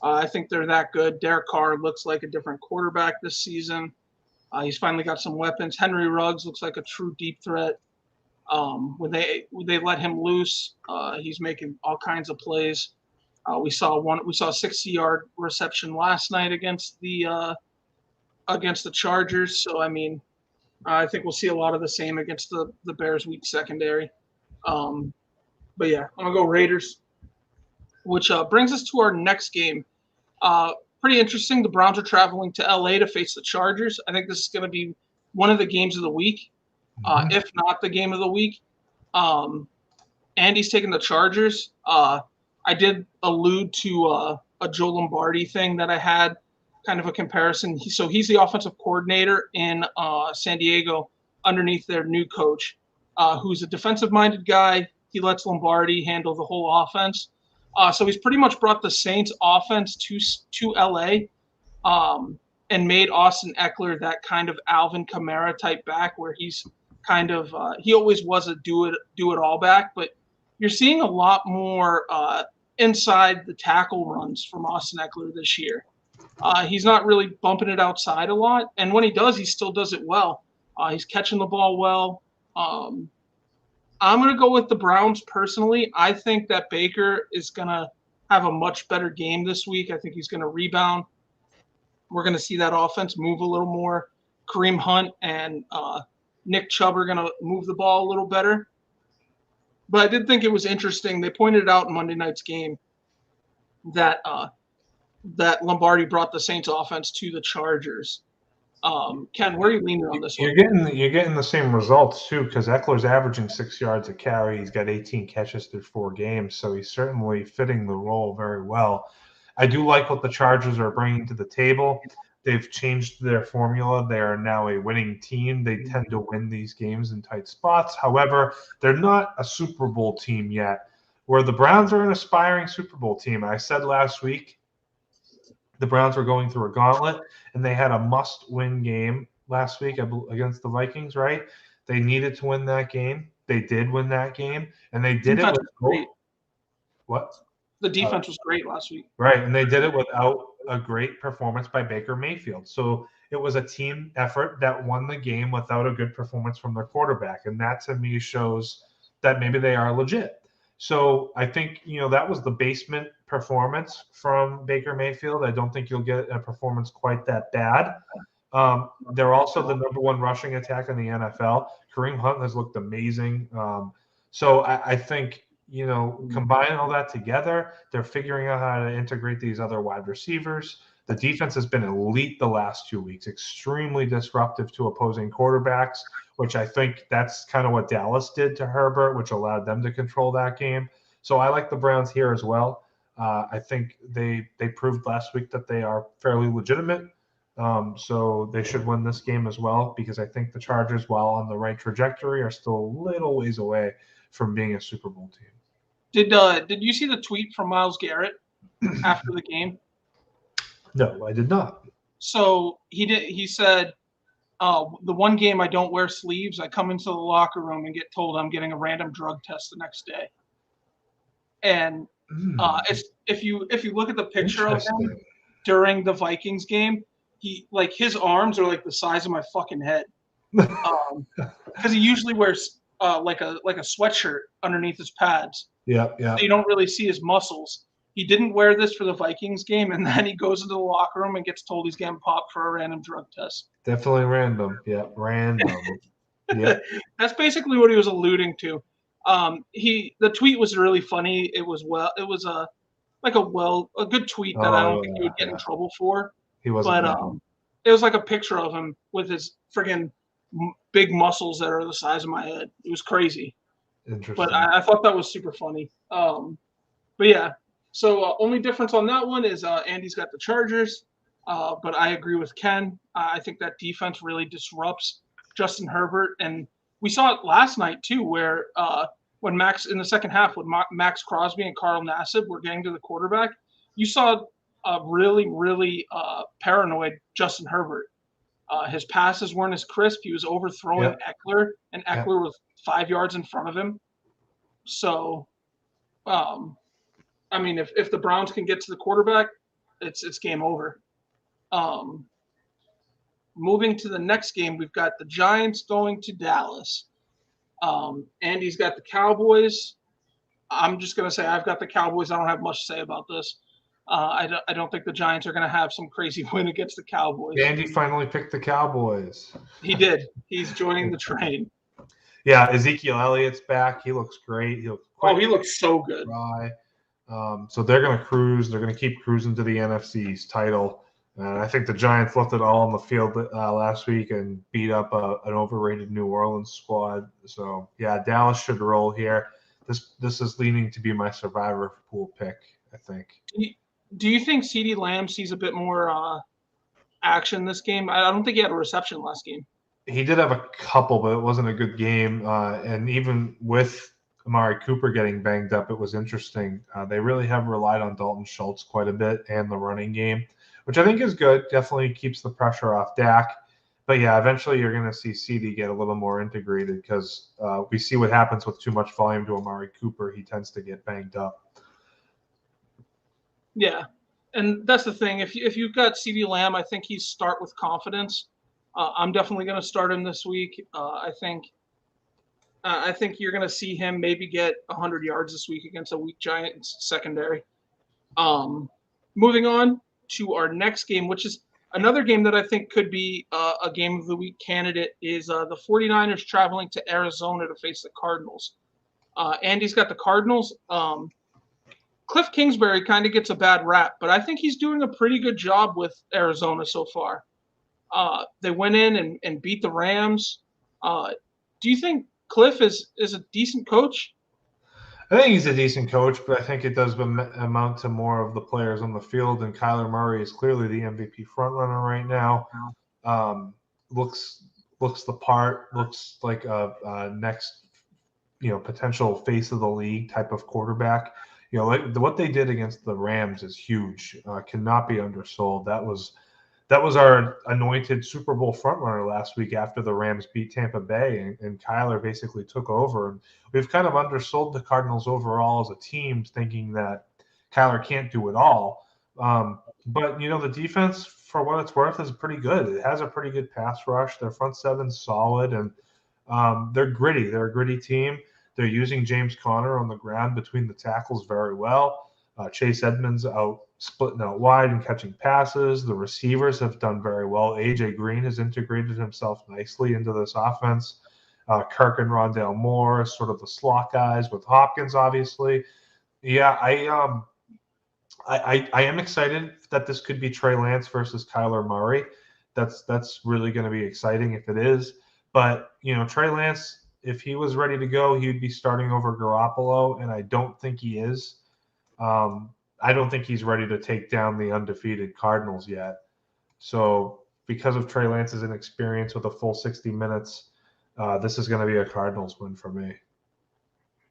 Speaker 2: I think they're that good. Derek Carr looks like a different quarterback this season. He's finally got some weapons. Henry Ruggs looks like a true deep threat. When they let him loose, he's making all kinds of plays. We saw a 60-yard reception last night against the Chargers. So I think we'll see a lot of the same against the Bears' weak secondary. But yeah, I'm gonna go Raiders, which brings us to our next game. Pretty interesting. The Browns are traveling to LA to face the Chargers. I think this is going to be one of the games of the week, if not the game of the week. Andy's taking the Chargers. I did allude to a Joe Lombardi thing that I had, kind of a comparison. He's the offensive coordinator in San Diego underneath their new coach, who's a defensive-minded guy. He lets Lombardi handle the whole offense. So he's pretty much brought the Saints offense to LA and made Austin Eckler that kind of Alvin Kamara type back, where he's kind of he always was a do it all back, but you're seeing a lot more inside the tackle runs from Austin Eckler this year. He's not really bumping it outside a lot, and when he does, he still does it well. He's catching the ball well. I'm going to go with the Browns personally. I think that Baker is going to have a much better game this week. I think he's going to rebound. We're going to see that offense move a little more. Kareem Hunt and Nick Chubb are going to move the ball a little better. But I did think it was interesting. They pointed out in Monday night's game that that Lombardi brought the Saints offense to the Chargers. Ken, where are you leaning on this one?
Speaker 3: You're getting the same results too, because Eckler's averaging 6 yards a carry. He's got 18 catches through 4 games, so he's certainly fitting the role very well. I do like what the Chargers are bringing to the table. They've changed their formula. They are now a winning team. They tend to win these games in tight spots. However, they're not a Super Bowl team yet, where the Browns are an aspiring Super Bowl team. I said last week the Browns were going through a gauntlet, and they had a must-win game last week against the Vikings, right? They needed to win that game. They did win that game, and they did it with
Speaker 2: great.
Speaker 3: What?
Speaker 2: The defense was great last week.
Speaker 3: Right, and they did it without a great performance by Baker Mayfield. So it was a team effort that won the game without a good performance from their quarterback, and that to me shows that maybe they are legit. So I think, that was the basement performance from Baker Mayfield. I don't think you'll get a performance quite that bad. They're also the number 1 rushing attack in the NFL. Kareem Hunt has looked amazing. So I think, combine all that together, they're figuring out how to integrate these other wide receivers. The defense has been elite the last 2 weeks, extremely disruptive to opposing quarterbacks, which I think that's kind of what Dallas did to Herbert, which allowed them to control that game. So I like the Browns here as well. I think they proved last week that they are fairly legitimate. So they should win this game as well, because I think the Chargers, while on the right trajectory, are still a little ways away from being a Super Bowl team.
Speaker 2: Did you see the tweet from Myles Garrett after the game?
Speaker 3: No, I did not.
Speaker 2: So he said, the one game I don't wear sleeves, I come into the locker room and get told I'm getting a random drug test the next day. And if you look at the picture of him during the Vikings game, his arms are like the size of my fucking head. Because he usually wears like a sweatshirt underneath his pads.
Speaker 3: Yeah.
Speaker 2: So you don't really see his muscles. He didn't wear this for the Vikings game, and then he goes into the locker room and gets told he's getting popped for a random drug test.
Speaker 3: Definitely random. Yeah, random. Yeah.
Speaker 2: That's basically what he was alluding to. The tweet was really funny. It was a good tweet that I don't think he would get in trouble for.
Speaker 3: He wasn't.
Speaker 2: But it was like a picture of him with his friggin' big muscles that are the size of my head. It was crazy.
Speaker 3: Interesting.
Speaker 2: But I thought that was super funny. But yeah, so only difference on that one is Andy's got the Chargers. But I agree with Ken. I think that defense really disrupts Justin Herbert. And we saw it last night too, where when Max in the second half, when Max Crosby and Carl Nassib were getting to the quarterback, you saw a really, really paranoid Justin Herbert. His passes weren't as crisp. He was overthrowing Eckler, and Eckler was 5 yards in front of him. So, I mean, if the Browns can get to the quarterback, it's game over. Moving to the next game, we've got the Giants going to Dallas. Andy's got the Cowboys. I'm just going to say I've got the Cowboys. I don't have much to say about this. I don't think the Giants are going to have some crazy win against the Cowboys.
Speaker 3: Andy finally picked the Cowboys.
Speaker 2: He did. He's joining the train.
Speaker 3: Yeah, Ezekiel Elliott's back. He looks great. He
Speaker 2: looks so good.
Speaker 3: So they're going to cruise. They're going to keep cruising to the NFC's title. And I think the Giants left it all on the field last week and beat up an overrated New Orleans squad. So, yeah, Dallas should roll here. This is leaning to be my survivor pool pick, I think.
Speaker 2: Do you think CeeDee Lamb sees a bit more action this game? I don't think he had a reception last game.
Speaker 3: He did have a couple, but it wasn't a good game. And even with Amari Cooper getting banged up, it was interesting. They really have relied on Dalton Schultz quite a bit and the running game, which I think is good. Definitely keeps the pressure off Dak. But, yeah, eventually you're going to see CeeDee get a little more integrated because we see what happens with too much volume to Amari Cooper. He tends to get banged up.
Speaker 2: Yeah, and that's the thing. If you've got CeeDee Lamb, I think he's start with confidence. I'm definitely going to start him this week. I think you're going to see him maybe get 100 yards this week against a weak Giants secondary. Moving on to our next game, which is another game that I think could be a game of the week candidate, is the 49ers traveling to Arizona to face the Cardinals. Andy's got the Cardinals. Cliff Kingsbury kind of gets a bad rap, but I think he's doing a pretty good job with Arizona so far. They went in and beat the Rams. Do you think Cliff is a decent coach?
Speaker 3: I think he's a decent coach, but I think it does amount to more of the players on the field, and Kyler Murray is clearly the MVP frontrunner right now. Looks the part, looks like a next, potential face of the league type of quarterback. Like what they did against the Rams is huge. Cannot be undersold. That was our anointed Super Bowl frontrunner last week after the Rams beat Tampa Bay, and Kyler basically took over. And we've kind of undersold the Cardinals overall as a team, thinking that Kyler can't do it all. But the defense, for what it's worth, is pretty good. It has a pretty good pass rush. Their front seven's solid, and they're gritty. They're a gritty team. They're using James Conner on the ground between the tackles very well. Chase Edmonds splitting out wide and catching passes. The receivers have done very well. A.J. Green has integrated himself nicely into this offense. Kirk and Rondale Moore, sort of the slot guys with Hopkins, obviously. Yeah, I am excited that this could be Trey Lance versus Kyler Murray. That's really going to be exciting if it is. But, Trey Lance, if he was ready to go, he'd be starting over Garoppolo, and I don't think he is. I don't think he's ready to take down the undefeated Cardinals yet. So because of Trey Lance's inexperience with a full 60 minutes, this is going to be a Cardinals win for me.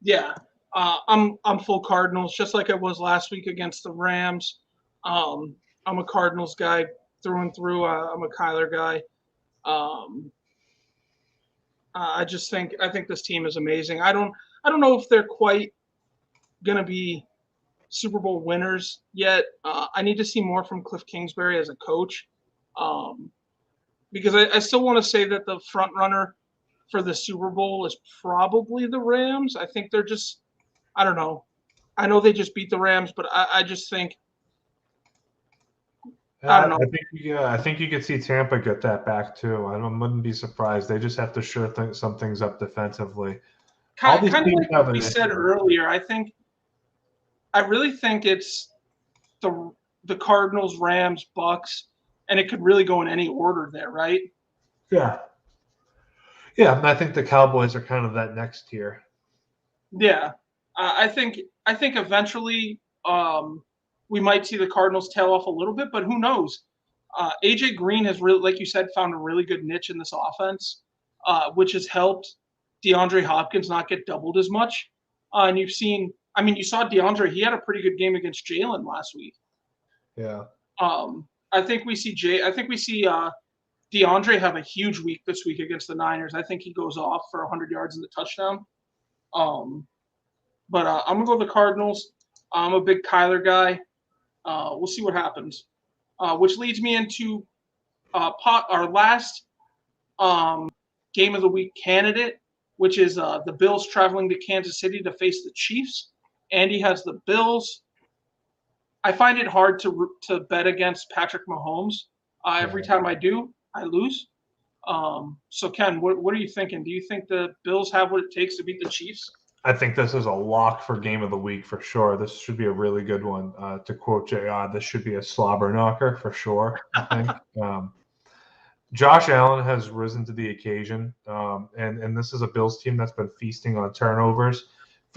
Speaker 2: Yeah, I'm full Cardinals, just like I was last week against the Rams. I'm a Cardinals guy through and through. I'm a Kyler guy. I think this team is amazing. I don't know if they're quite gonna be Super Bowl winners yet. I need to see more from Cliff Kingsbury as a coach, because I still want to say that the front runner for the Super Bowl is probably the Rams. I think they're just, I don't know. I know they just beat the Rams, but I just think, I don't know.
Speaker 3: I think you could see Tampa get that back too. I wouldn't be surprised. They just have to shore some things up defensively.
Speaker 2: Kind of like what we said earlier. I really think it's the Cardinals, Rams, Bucks, and it could really go in any order there, right?
Speaker 3: Yeah. Yeah, and I think the Cowboys are kind of that next tier.
Speaker 2: Yeah, I think eventually we might see the Cardinals tail off a little bit, but who knows? AJ Green has really, like you said, found a really good niche in this offense, which has helped DeAndre Hopkins not get doubled as much. And you saw DeAndre; he had a pretty good game against Jalen last week.
Speaker 3: Yeah.
Speaker 2: I think we see DeAndre have a huge week this week against the Niners. I think he goes off for 100 yards in the touchdown. But I'm going to go with the Cardinals. I'm a big Kyler guy. We'll see what happens. Which leads me into our last game of the week candidate, which is the Bills traveling to Kansas City to face the Chiefs. Andy has the Bills. I find it hard to bet against Patrick Mahomes. Every time I do, I lose. So, Ken, what are you thinking? Do you think the Bills have what it takes to beat the Chiefs?
Speaker 3: I think this is a lock for game of the week for sure. This should be a really good one. To quote JR, this should be a slobber knocker for sure, I think. Josh Allen has risen to the occasion, and this is a Bills team that's been feasting on turnovers.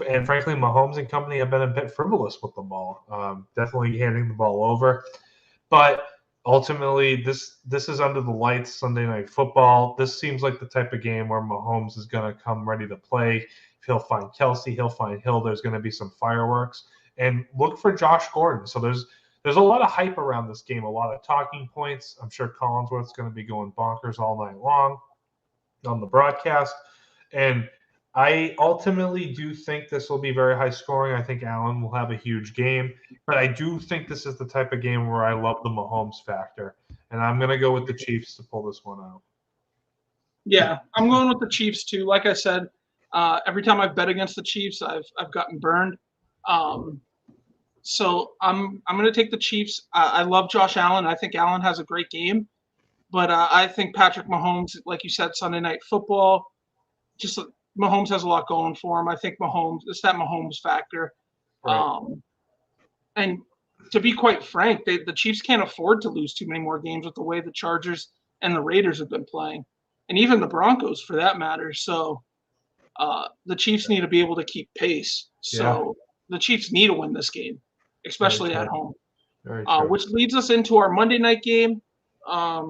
Speaker 3: And frankly, Mahomes and company have been a bit frivolous with the ball, definitely handing the ball over. But ultimately, this is under the lights, Sunday Night Football. This seems like the type of game where Mahomes is going to come ready to play. He'll find Kelsey, he'll find Hill. There's going to be some fireworks. And look for Josh Gordon. So there's a lot of hype around this game, a lot of talking points. I'm sure Collinsworth's going to be going bonkers all night long on the broadcast. And I ultimately do think this will be very high scoring. I think Allen will have a huge game. But I do think this is the type of game where I love the Mahomes factor. And I'm going to go with the Chiefs to pull this one out.
Speaker 2: Yeah, I'm going with the Chiefs too. Like I said, every time I've bet against the Chiefs, I've gotten burned. So I'm going to take the Chiefs. I love Josh Allen. I think Allen has a great game. But I think Patrick Mahomes, like you said, Sunday Night Football, just Mahomes has a lot going for him. I think it's that Mahomes factor.
Speaker 3: Right.
Speaker 2: And to be quite frank, the Chiefs can't afford to lose too many more games with the way the Chargers and the Raiders have been playing, and even the Broncos for that matter. So the Chiefs need to be able to keep pace. So the Chiefs need to win this game, especially at home. Which leads us into our Monday night game. I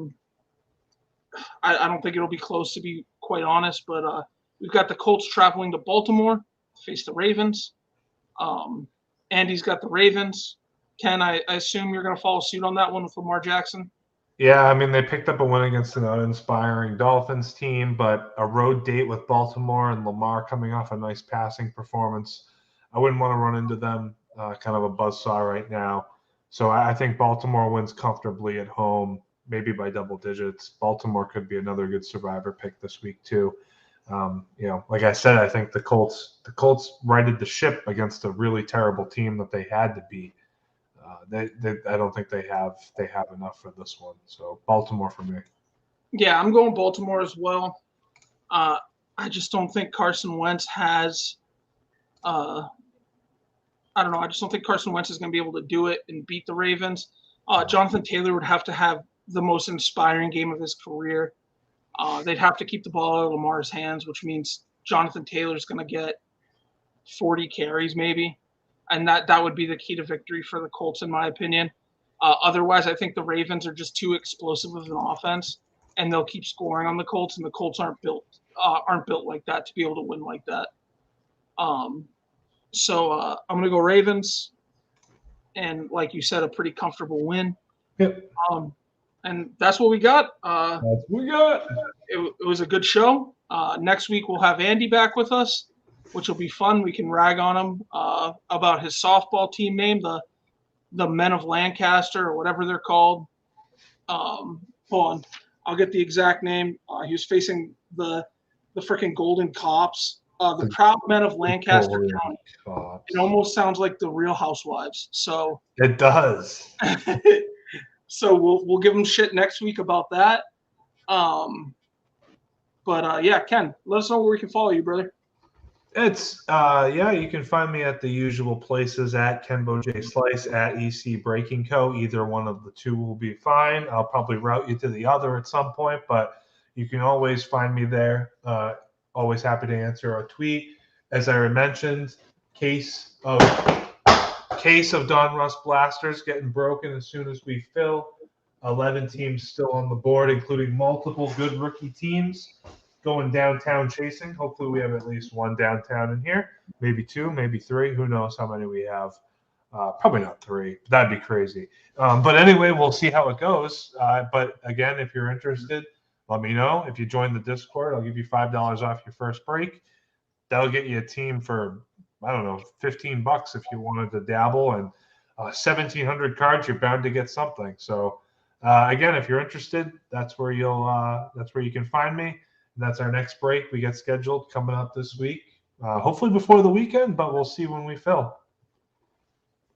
Speaker 2: don't think it'll be close, to be quite honest, but we've got the Colts traveling to Baltimore to face the Ravens. Andy's got the Ravens. Ken, I assume you're going to follow suit on that one with Lamar Jackson?
Speaker 3: Yeah, I mean, they picked up a win against an uninspiring Dolphins team, but a road date with Baltimore and Lamar coming off a nice passing performance. I wouldn't want to run into them, kind of a buzzsaw right now. So I think Baltimore wins comfortably at home, maybe by double digits. Baltimore could be another good survivor pick this week too. Like I said, I think the Colts righted the ship against a really terrible team that they had to beat. I don't think they have enough for this one. So Baltimore for me.
Speaker 2: Yeah, I'm going Baltimore as well. I just don't think Carson Wentz has. I don't know. I just don't think Carson Wentz is going to be able to do it and beat the Ravens. Jonathan Taylor would have to have the most inspiring game of his career. They'd have to keep the ball out of Lamar's hands, which means Jonathan Taylor's going to get 40 carries maybe. And that would be the key to victory for the Colts, in my opinion. Otherwise, I think the Ravens are just too explosive of an offense, and they'll keep scoring on the Colts, and the Colts aren't built like that to be able to win like that. So I'm going to go Ravens, and like you said, a pretty comfortable win.
Speaker 3: Yep.
Speaker 2: And that's what we got.
Speaker 3: That's what we got.
Speaker 2: It was a good show. Next week we'll have Andy back with us, which will be fun. We can rag on him about his softball team name, the Men of Lancaster or whatever they're called. Hold on, I'll get the exact name. He was facing the freaking Golden Cops, the Proud Men of Lancaster County. It almost sounds like the Real Housewives. So
Speaker 3: it does.
Speaker 2: So we'll give them shit next week about that. But yeah, Ken, let us know where we can follow you, brother.
Speaker 3: It's you can find me at the usual places at Kenbo J Slice at EC Breaking Co. Either one of the two will be fine. I'll probably route you to the other at some point, but you can always find me there. Always happy to answer a tweet. As I mentioned, case of Don Russ blasters getting broken as soon as we fill. 11 teams still on the board, including multiple good rookie teams going downtown chasing. Hopefully we have at least one downtown in here, maybe two, maybe three. Who knows how many we have? Probably not three. That'd be crazy. But anyway, we'll see how it goes. But again, if you're interested, let me know. If you join the Discord, I'll give you $5 off your first break. That'll get you a team for, I don't know, $15 if you wanted to dabble. And 1,700 cards, you're bound to get something. So again, if you're interested, that's where you can find me. And that's our next break we get scheduled coming up this week. Hopefully before the weekend, but we'll see when we fill.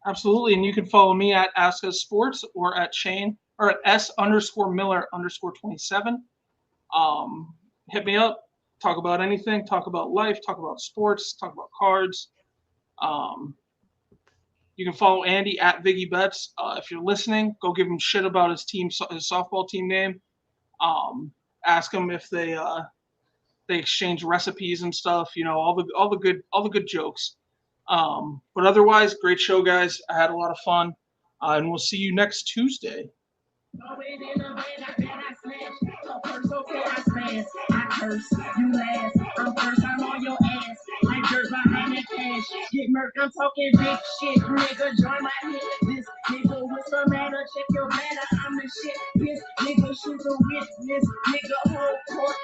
Speaker 2: Absolutely. And you can follow me at Ask Us Sports or at Shane or at S_Miller_27. Hit me up, talk about anything, talk about life, talk about sports, talk about cards. You can follow Andy at Viggy Betts. If you're listening, go give him shit about his softball team name. Ask them if they exchange recipes and stuff, all the good jokes. But otherwise, great show, guys. I had a lot of fun, and we'll see you next Tuesday.
Speaker 1: I curse, you last. I'm first, I'm on your ass. Like dirt behind the cash. Get murked, I'm talking big shit. Nigga, join my hit. This nigga with some matter. Check your matter, I'm the shit. This nigga shoot the witness. Nigga, whole court.